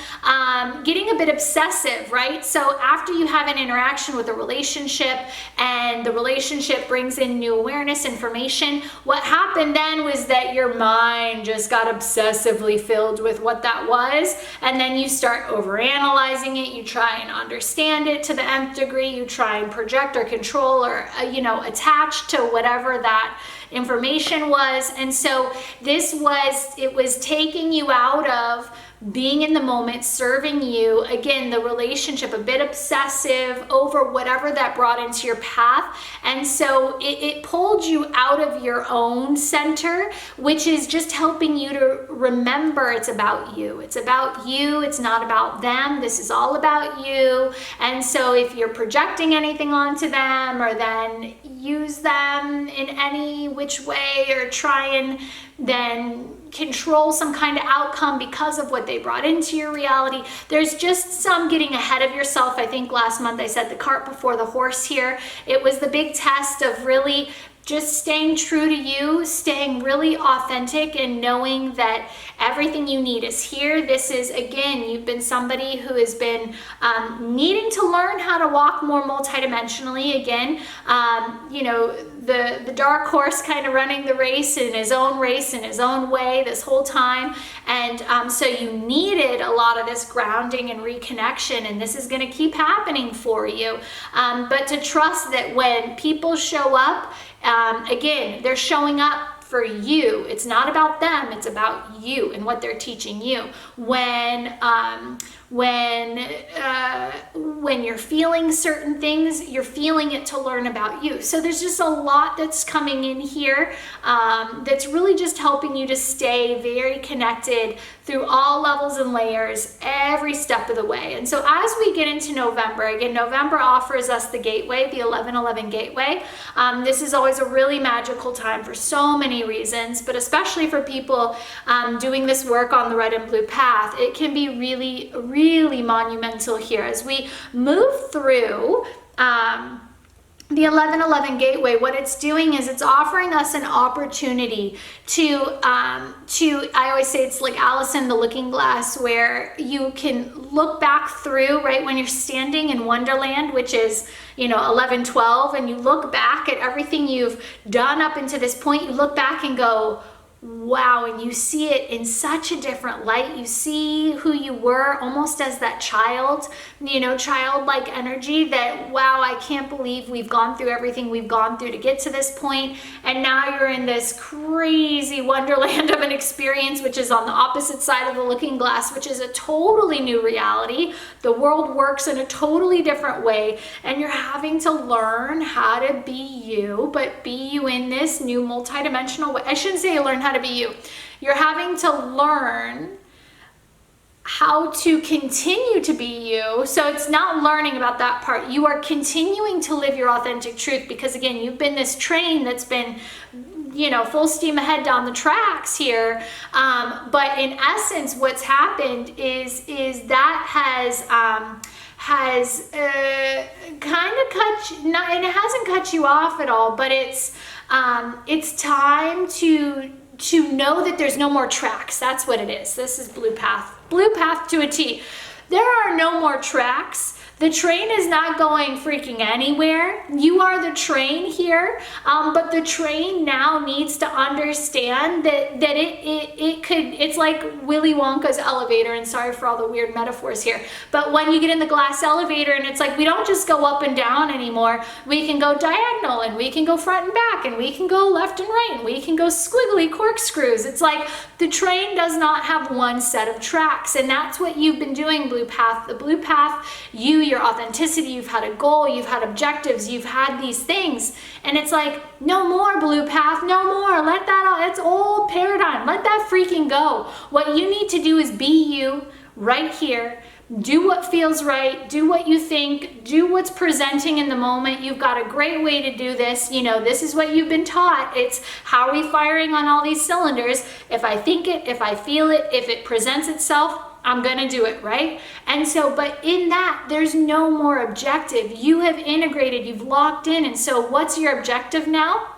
Speaker 1: getting a bit obsessive, right? So after you have an interaction with a relationship and the relationship brings in new awareness, information, what happened then was that your mind just got obsessively filled with what that was, and then you start overanalyzing it. You try and understand it to the nth degree. You try and project or control or attach to whatever that information was. And so it was taking you out of being in the moment, serving you, again, the relationship, a bit obsessive over whatever that brought into your path. And so it pulled you out of your own center, which is just helping you to remember it's about you. It's about you. It's not about them. This is all about you. And so if you're projecting anything onto them, or then use them in any which way, or try and then control some kind of outcome because of what they brought into your reality, there's just some getting ahead of yourself. I think last month I said the cart before the horse here. It was the big test of really just staying true to you, staying really authentic, and knowing that everything you need is here. This is, again, you've been somebody who has been needing to learn how to walk more multidimensionally. Again, you know, the dark horse kind of running the race in his own way this whole time. And so you needed a lot of this grounding and reconnection, and this is going to keep happening for you. But to trust that when people show up, again, they're showing up for you. It's not about them, it's about you and what they're teaching you. When you're feeling certain things, you're feeling it to learn about you. So there's just a lot that's coming in here that's really just helping you to stay very connected through all levels and layers every step of the way. And so as we get into November, again, November offers us the gateway, the 1111 gateway. This is always a really magical time for so many reasons, but especially for people doing this work on the red and blue path, it can be really, really monumental here as we move through the 1111 gateway. What it's doing is it's offering us an opportunity to I always say it's like Alice in the Looking Glass, where you can look back through, right, when you're standing in Wonderland, which is, you know, 1112, and you look back at everything you've done up until this point. You look back and go, wow, and you see it in such a different light. You see who you were almost as that child, you know, childlike energy that, wow, I can't believe we've gone through everything we've gone through to get to this point. And now you're in this crazy wonderland of an experience, which is on the opposite side of the looking glass, which is a totally new reality. The world works in a totally different way, and you're having to learn how to be you, but be you in this new multidimensional way. I shouldn't say learn how to be you. You're having to learn how to continue to be you. So it's not learning about that part. You are continuing to live your authentic truth, because again, you've been this train that's been, you know, full steam ahead down the tracks here. But in essence, what's happened is that has kind of cut you, not, and it hasn't cut you off at all, but it's time to know that there's no more tracks. That's what it is. This is blue path to a T. There are no more tracks. The train is not going freaking anywhere. You are the train here, but the train now needs to understand that it's like Willy Wonka's elevator, and sorry for all the weird metaphors here, but when you get in the glass elevator and it's like, we don't just go up and down anymore, we can go diagonal, and we can go front and back, and we can go left and right, and we can go squiggly corkscrews. It's like the train does not have one set of tracks, and that's what you've been doing, blue path. The blue path, your authenticity, you've had a goal, you've had objectives, you've had these things, and it's like, no more blue path, no more, let that out, it's old paradigm, let that freaking go. What you need to do is be you right here. Do what feels right, do what you think, do what's presenting in the moment. You've got a great way to do this. You know, this is what you've been taught. It's how are we firing on all these cylinders? If I think it, if I feel it, if it presents itself, I'm gonna do it, right? And so, but in that, there's no more objective. You have integrated, you've locked in, and so what's your objective now?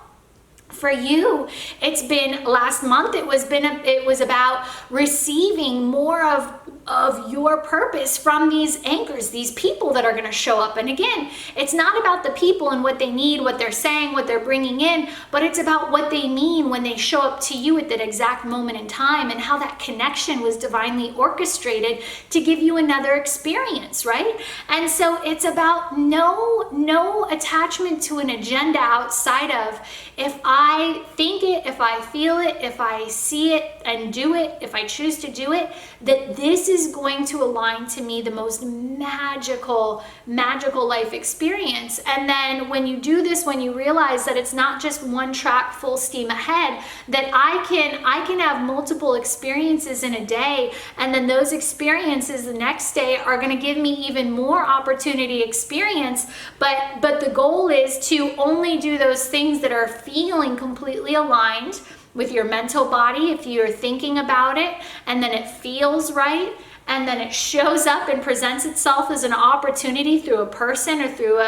Speaker 1: For you, it's been last month, it was about receiving more of your purpose from these anchors, these people that are going to show up. And again, it's not about the people and what they need, what they're saying, what they're bringing in, but it's about what they mean when they show up to you at that exact moment in time, and how that connection was divinely orchestrated to give you another experience, right? And so it's about no attachment to an agenda outside of, if I think it, if I feel it, if I see it and do it, if I choose to do it, that this is going to align to me the most magical life experience. And then when you do this, when you realize that it's not just one track full steam ahead, that I can have multiple experiences in a day, and then those experiences the next day are going to give me even more opportunity experience. But the goal is to only do those things that are feeling completely aligned with your mental body, if you're thinking about it and then it feels right, and then it shows up and presents itself as an opportunity through a person or through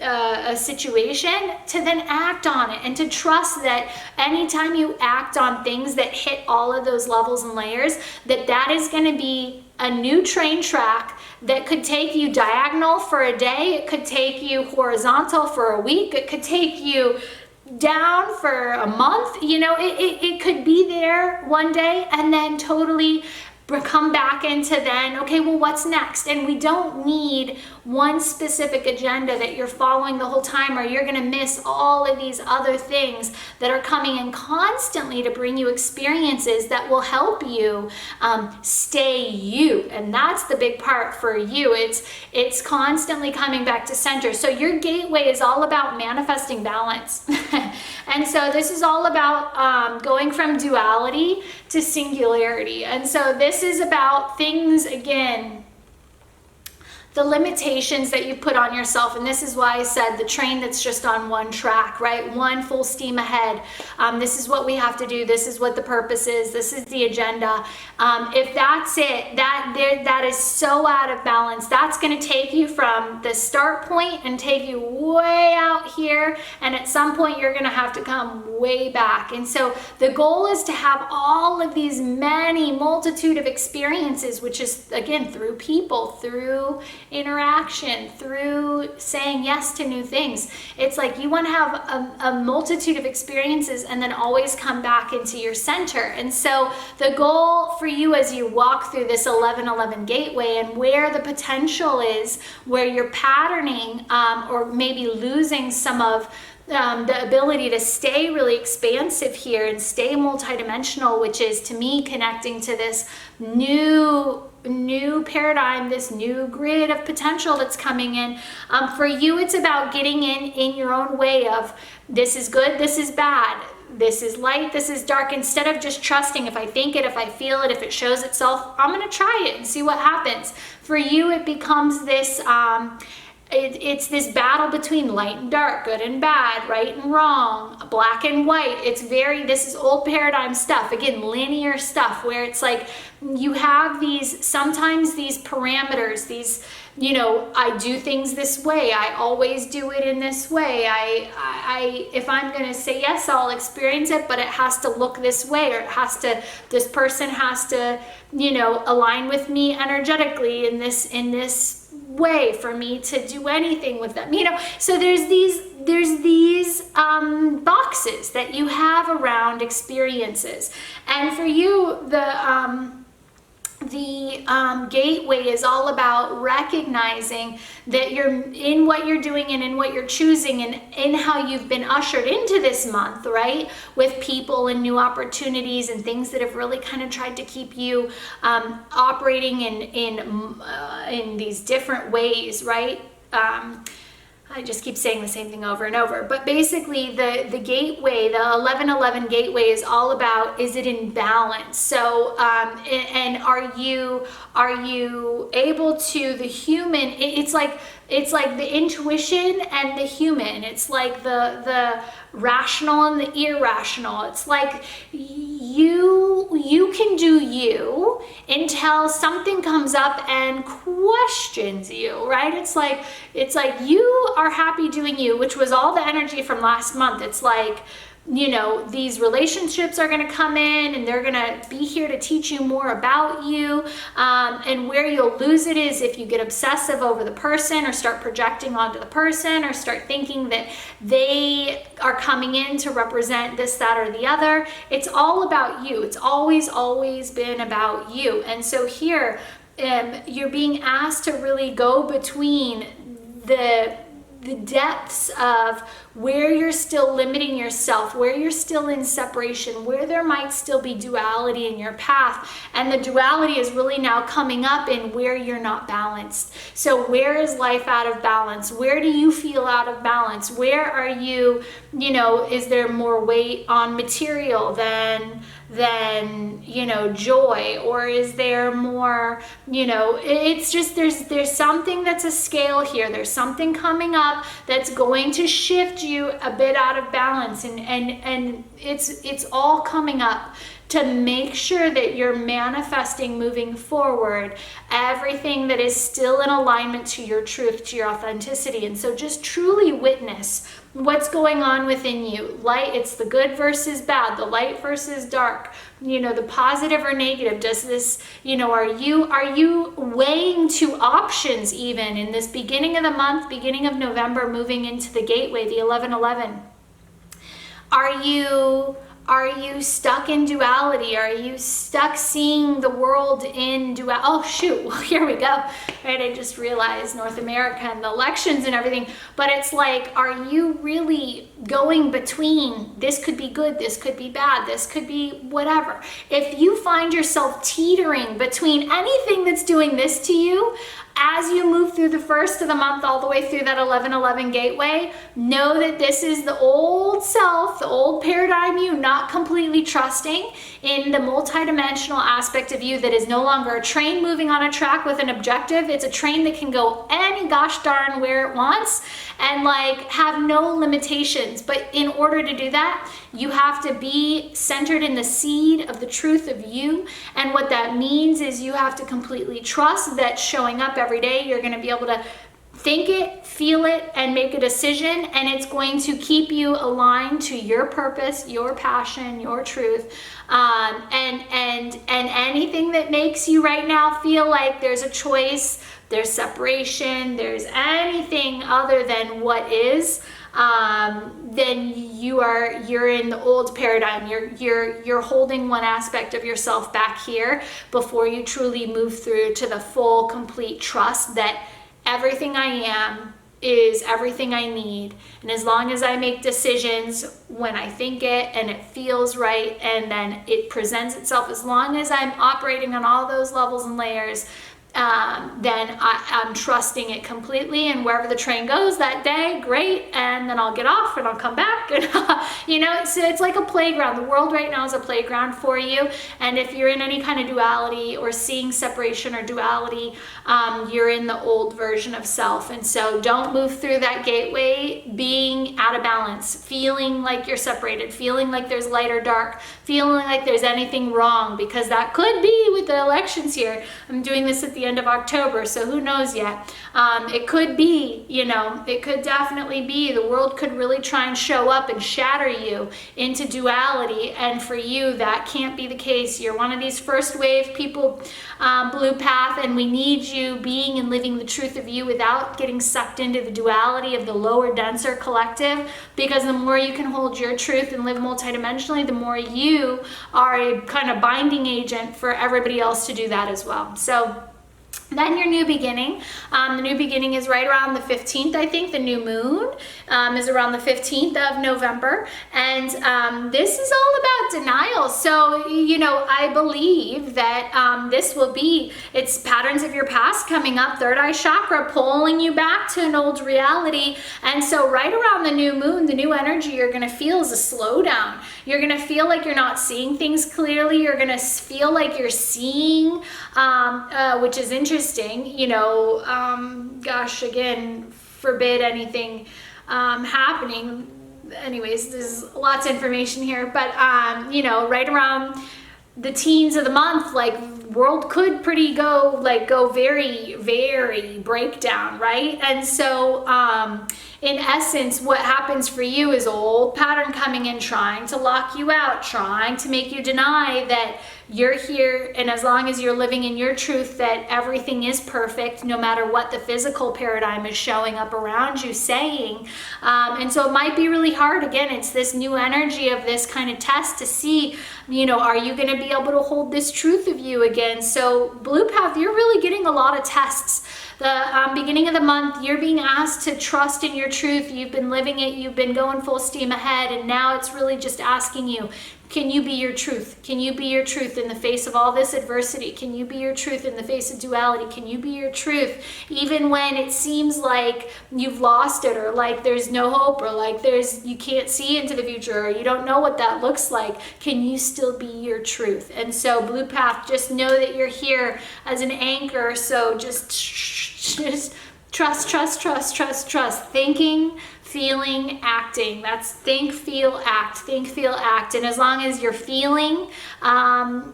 Speaker 1: a situation, to then act on it, and to trust that anytime you act on things that hit all of those levels and layers, that is going to be a new train track that could take you diagonal for a day, it could take you horizontal for a week, it could take you down for a month. You know, it could be there one day and then totally come back into then, okay, well, what's next? And we don't need one specific agenda that you're following the whole time, or you're going to miss all of these other things that are coming in constantly to bring you experiences that will help you stay you. And that's the big part for you. It's constantly coming back to center. So your gateway is all about manifesting balance. And so this is all about going from duality to singularity. And so this is about things, again, the limitations that you put on yourself. And this is why I said the train that's just on one track, right? One full steam ahead. This is what we have to do. This is what the purpose is. This is the agenda. If that's it, that is so out of balance. That's going to take you from the start point and take you way out here. And at some point, you're going to have to come way back. And so the goal is to have all of these many multitude of experiences, which is, again, through people, through interaction, through saying yes to new things. It's like you want to have a multitude of experiences and then always come back into your center. And so the goal for you as you walk through this 1111 gateway, and where the potential is, where you're patterning or maybe losing some of the ability to stay really expansive here and stay multidimensional, which is, to me, connecting to this new paradigm, this new grid of potential that's coming in. For you, it's about getting in your own way of, this is good, this is bad, this is light, this is dark, instead of just trusting, if I think it, if I feel it, if it shows itself, I'm going to try it and see what happens. For you, it becomes this it's this battle between light and dark, good and bad, right and wrong, black and white. This is old paradigm stuff, again, linear stuff, where it's like you have sometimes these parameters, these, you know, I do things this way, I always do it in this way, if I'm going to say yes, I'll experience it, but it has to look this way, or this person has to, you know, align with me energetically in this way for me to do anything with them, you know. So there's these boxes that you have around experiences, and for you, the gateway is all about recognizing that you're in what you're doing and in what you're choosing, and in how you've been ushered into this month, right? With people and new opportunities and things that have really kind of tried to keep you operating in these different ways, right? I just keep saying the same thing over and over, but basically the gateway, the 1111 gateway, is all about, is it in balance? So and are you able to, the human, it's like the intuition and the human, it's like the rational and the irrational. It's like you can do you until something comes up and questions you, right? It's like you are happy doing you, which was all the energy from last month. It's like, you know, these relationships are going to come in and they're going to be here to teach you more about you. And where you'll lose it is if you get obsessive over the person, or start projecting onto the person, or start thinking that they are coming in to represent this, that, or the other. It's all about you. It's always been about you. And so here, you're being asked to really go between the depths of where you're still limiting yourself, where you're still in separation, where there might still be duality in your path. And the duality is really now coming up in where you're not balanced. So where is life out of balance? Where do you feel out of balance? Where are you, you know, is there more weight on material than you know, joy? Or is there more, you know, it's just, there's something that's a scale here. There's something coming up that's going to shift you a bit out of balance, and it's all coming up to make sure that you're manifesting moving forward everything that is still in alignment to your truth, to your authenticity. And so just truly witness what's going on within you. Light, it's the good versus bad, the light versus dark, the positive or negative. Does this, are you weighing two options even in this beginning of the month, beginning of November, moving into the gateway, the 1111? Are you stuck in duality? Are you stuck seeing the world in duality? Oh, shoot. Well, here we go. Right? I just realized North America and the elections and everything. But it's like, are you really going between this could be good, this could be bad, this could be whatever? If you find yourself teetering between anything that's doing this to you, as you move through the first of the month all the way through that 1111 gateway, know that this is the old self, the old paradigm you, not completely trusting in the multidimensional aspect of you that is no longer a train moving on a track with an objective. It's a train that can go any gosh darn where it wants and have no limitations. But in order to do that, you have to be centered in the seed of the truth of you. And what that means is you have to completely trust that showing up every day, you're going to be able to think it, feel it, and make a decision. And it's going to keep you aligned to your purpose, your passion, your truth. And anything that makes you right now feel like there's a choice, there's separation, there's anything other than what is, then you're in the old paradigm. You're holding one aspect of yourself back here before you truly move through to the full, complete trust that everything I am is everything I need. And as long as I make decisions when I think it and it feels right and then it presents itself, as long as I'm operating on all those levels and layers, then I'm trusting it completely, and wherever the train goes that day, great, and then I'll get off and I'll come back, and so it's like a playground. The world right now is a playground for you, and if you're in any kind of duality or seeing separation or duality, you're in the old version of self. And so don't move through that gateway being out of balance, feeling like you're separated, feeling like there's light or dark, feeling like there's anything wrong, because that could be with the elections here. I'm doing this at the end of October, so who knows yet. It could be, it could definitely be the world could really try and show up and shatter you into duality, and for you that can't be the case. You're one of these first wave people, blue path, and we need you being and living the truth of you without getting sucked into the duality of the lower, denser collective, because the more you can hold your truth and live multidimensionally, the more you are a kind of binding agent for everybody else to do that as well. So then your new beginning. The new beginning is right around the 15th, I think. The new moon is around the 15th of November. And this is all about denial. So, I believe that this will be, it's patterns of your past coming up, third eye chakra, pulling you back to an old reality. And so right around the new moon, the new energy you're going to feel is a slowdown. You're going to feel like you're not seeing things clearly. You're going to feel like you're seeing, which is interesting. Gosh, again, forbid anything happening. Anyways, there's lots of information here, but right around the teens of the month, world could go very, very breakdown, right? And so in essence, what happens for you is old pattern coming in, trying to lock you out, trying to make you deny that you're here, and as long as you're living in your truth that everything is perfect, no matter what the physical paradigm is showing up around you saying. And so it might be really hard. Again, it's this new energy of this kind of test to see, are you going to be able to hold this truth of you again? So Blue Path, you're really getting a lot of tests. The beginning of the month, you're being asked to trust in your truth. You've been living it. You've been going full steam ahead. And now it's really just asking you, can you be your truth? Can you be your truth in the face of all this adversity? Can you be your truth in the face of duality? Can you be your truth even when it seems like you've lost it, or like there's no hope, or like you can't see into the future, or you don't know what that looks like? Can you still be your truth? And so Blue Path, just know that you're here as an anchor. So just trust. Thinking, feeling, acting. That's think, feel, act, think, feel, act. And as long as you're feeling,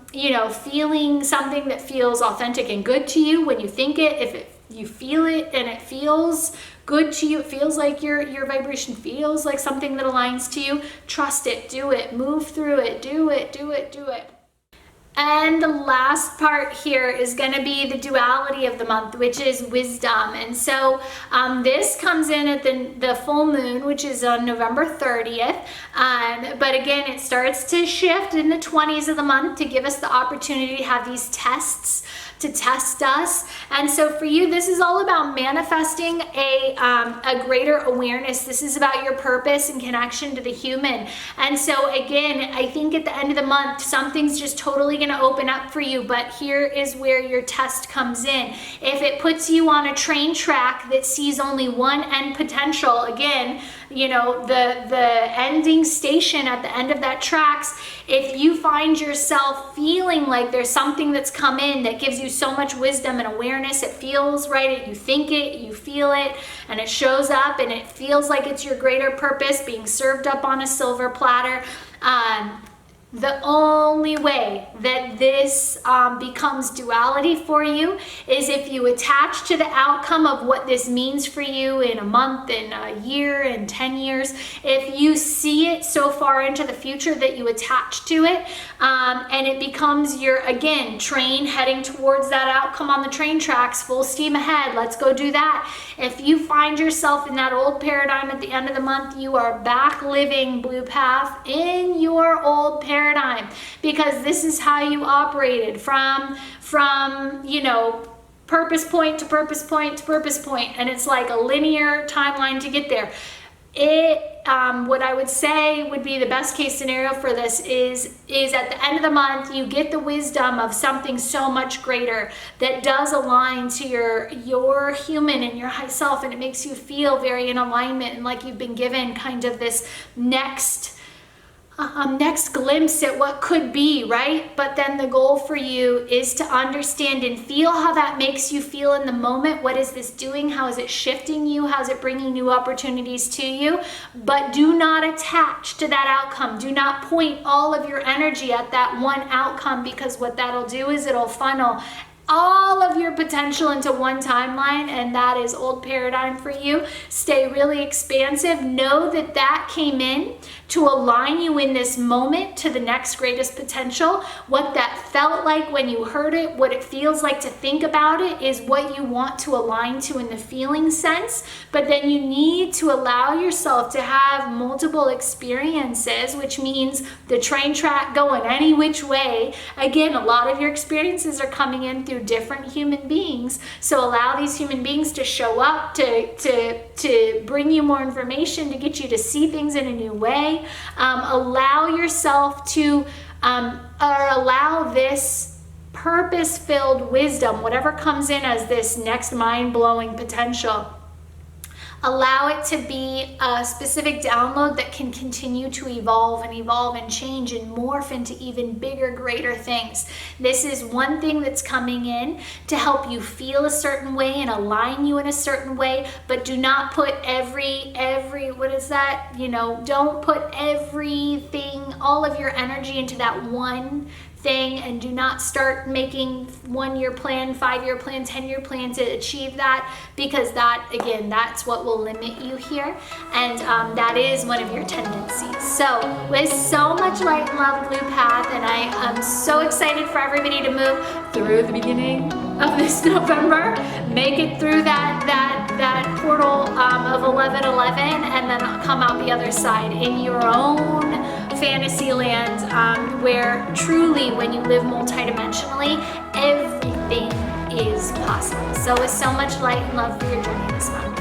Speaker 1: feeling something that feels authentic and good to you when you think it, you feel it and it feels good to you, it feels like your vibration feels like something that aligns to you, trust it, do it, move through it, do it, do it, do it. And the last part here is going to be the duality of the month, which is wisdom. And so this comes in at the full moon, which is on November 30th. But again, it starts to shift in the 20s of the month to give us the opportunity to have these tests, to test us. And so for you, this is all about manifesting a greater awareness. This is about your purpose and connection to the human. And so again, I think at the end of the month, something's just totally going to open up for you. But here is where your test comes in. If it puts you on a train track that sees only one end potential, again, the ending station at the end of that tracks, if you find yourself feeling like there's something that's come in that gives you so much wisdom and awareness, it feels right, you think it, you feel it, and it shows up and it feels like it's your greater purpose being served up on a silver platter, the only way that this becomes duality for you is if you attach to the outcome of what this means for you in a month, in a year, in 10 years. If you see it so far into the future that you attach to it, and it becomes your, again, train heading towards that outcome on the train tracks, full steam ahead, let's go do that. If you find yourself in that old paradigm at the end of the month, you are back living blue path in your old paradigm, because this is how you operated from purpose point to purpose point to purpose point, and it's like a linear timeline to get there. What I would say would be the best case scenario for this is at the end of the month, you get the wisdom of something so much greater that does align to your human and your high self, and it makes you feel very in alignment and like you've been given kind of this next glimpse at what could be, right? But then the goal for you is to understand and feel how that makes you feel in the moment. What is this doing? How is it shifting you? How is it bringing new opportunities to you? But do not attach to that outcome. Do not point all of your energy at that one outcome, because what that'll do is it'll funnel all of your potential into one timeline, and that is old paradigm for you. Stay really expansive. Know that that came in to align you in this moment to the next greatest potential. What that felt like when you heard it, what it feels like to think about it, is what you want to align to in the feeling sense. But then you need to allow yourself to have multiple experiences, which means the train track going any which way. Again, a lot of your experiences are coming in through different human beings. So allow these human beings to show up, to bring you more information, to get you to see things in a new way. Allow yourself to, or allow this purpose-filled wisdom, whatever comes in as this next mind-blowing potential, allow it to be a specific download that can continue to evolve and change and morph into even bigger, greater things. This is one thing that's coming in to help you feel a certain way and align you in a certain way, but do not put what is that? Don't put everything, all of your energy into that one thing, and do not start making 1-year plan, 5-year plan, 10-year plan to achieve that, because that, again, that's what will limit you here, and that is one of your tendencies. So with so much light and love, blue path, and I am so excited for everybody to move through the beginning of this November, make it through that portal of 11/11, and then come out the other side in your own fantasy land, where truly, when you live multidimensionally, everything is possible. So with so much light and love for your journey this month.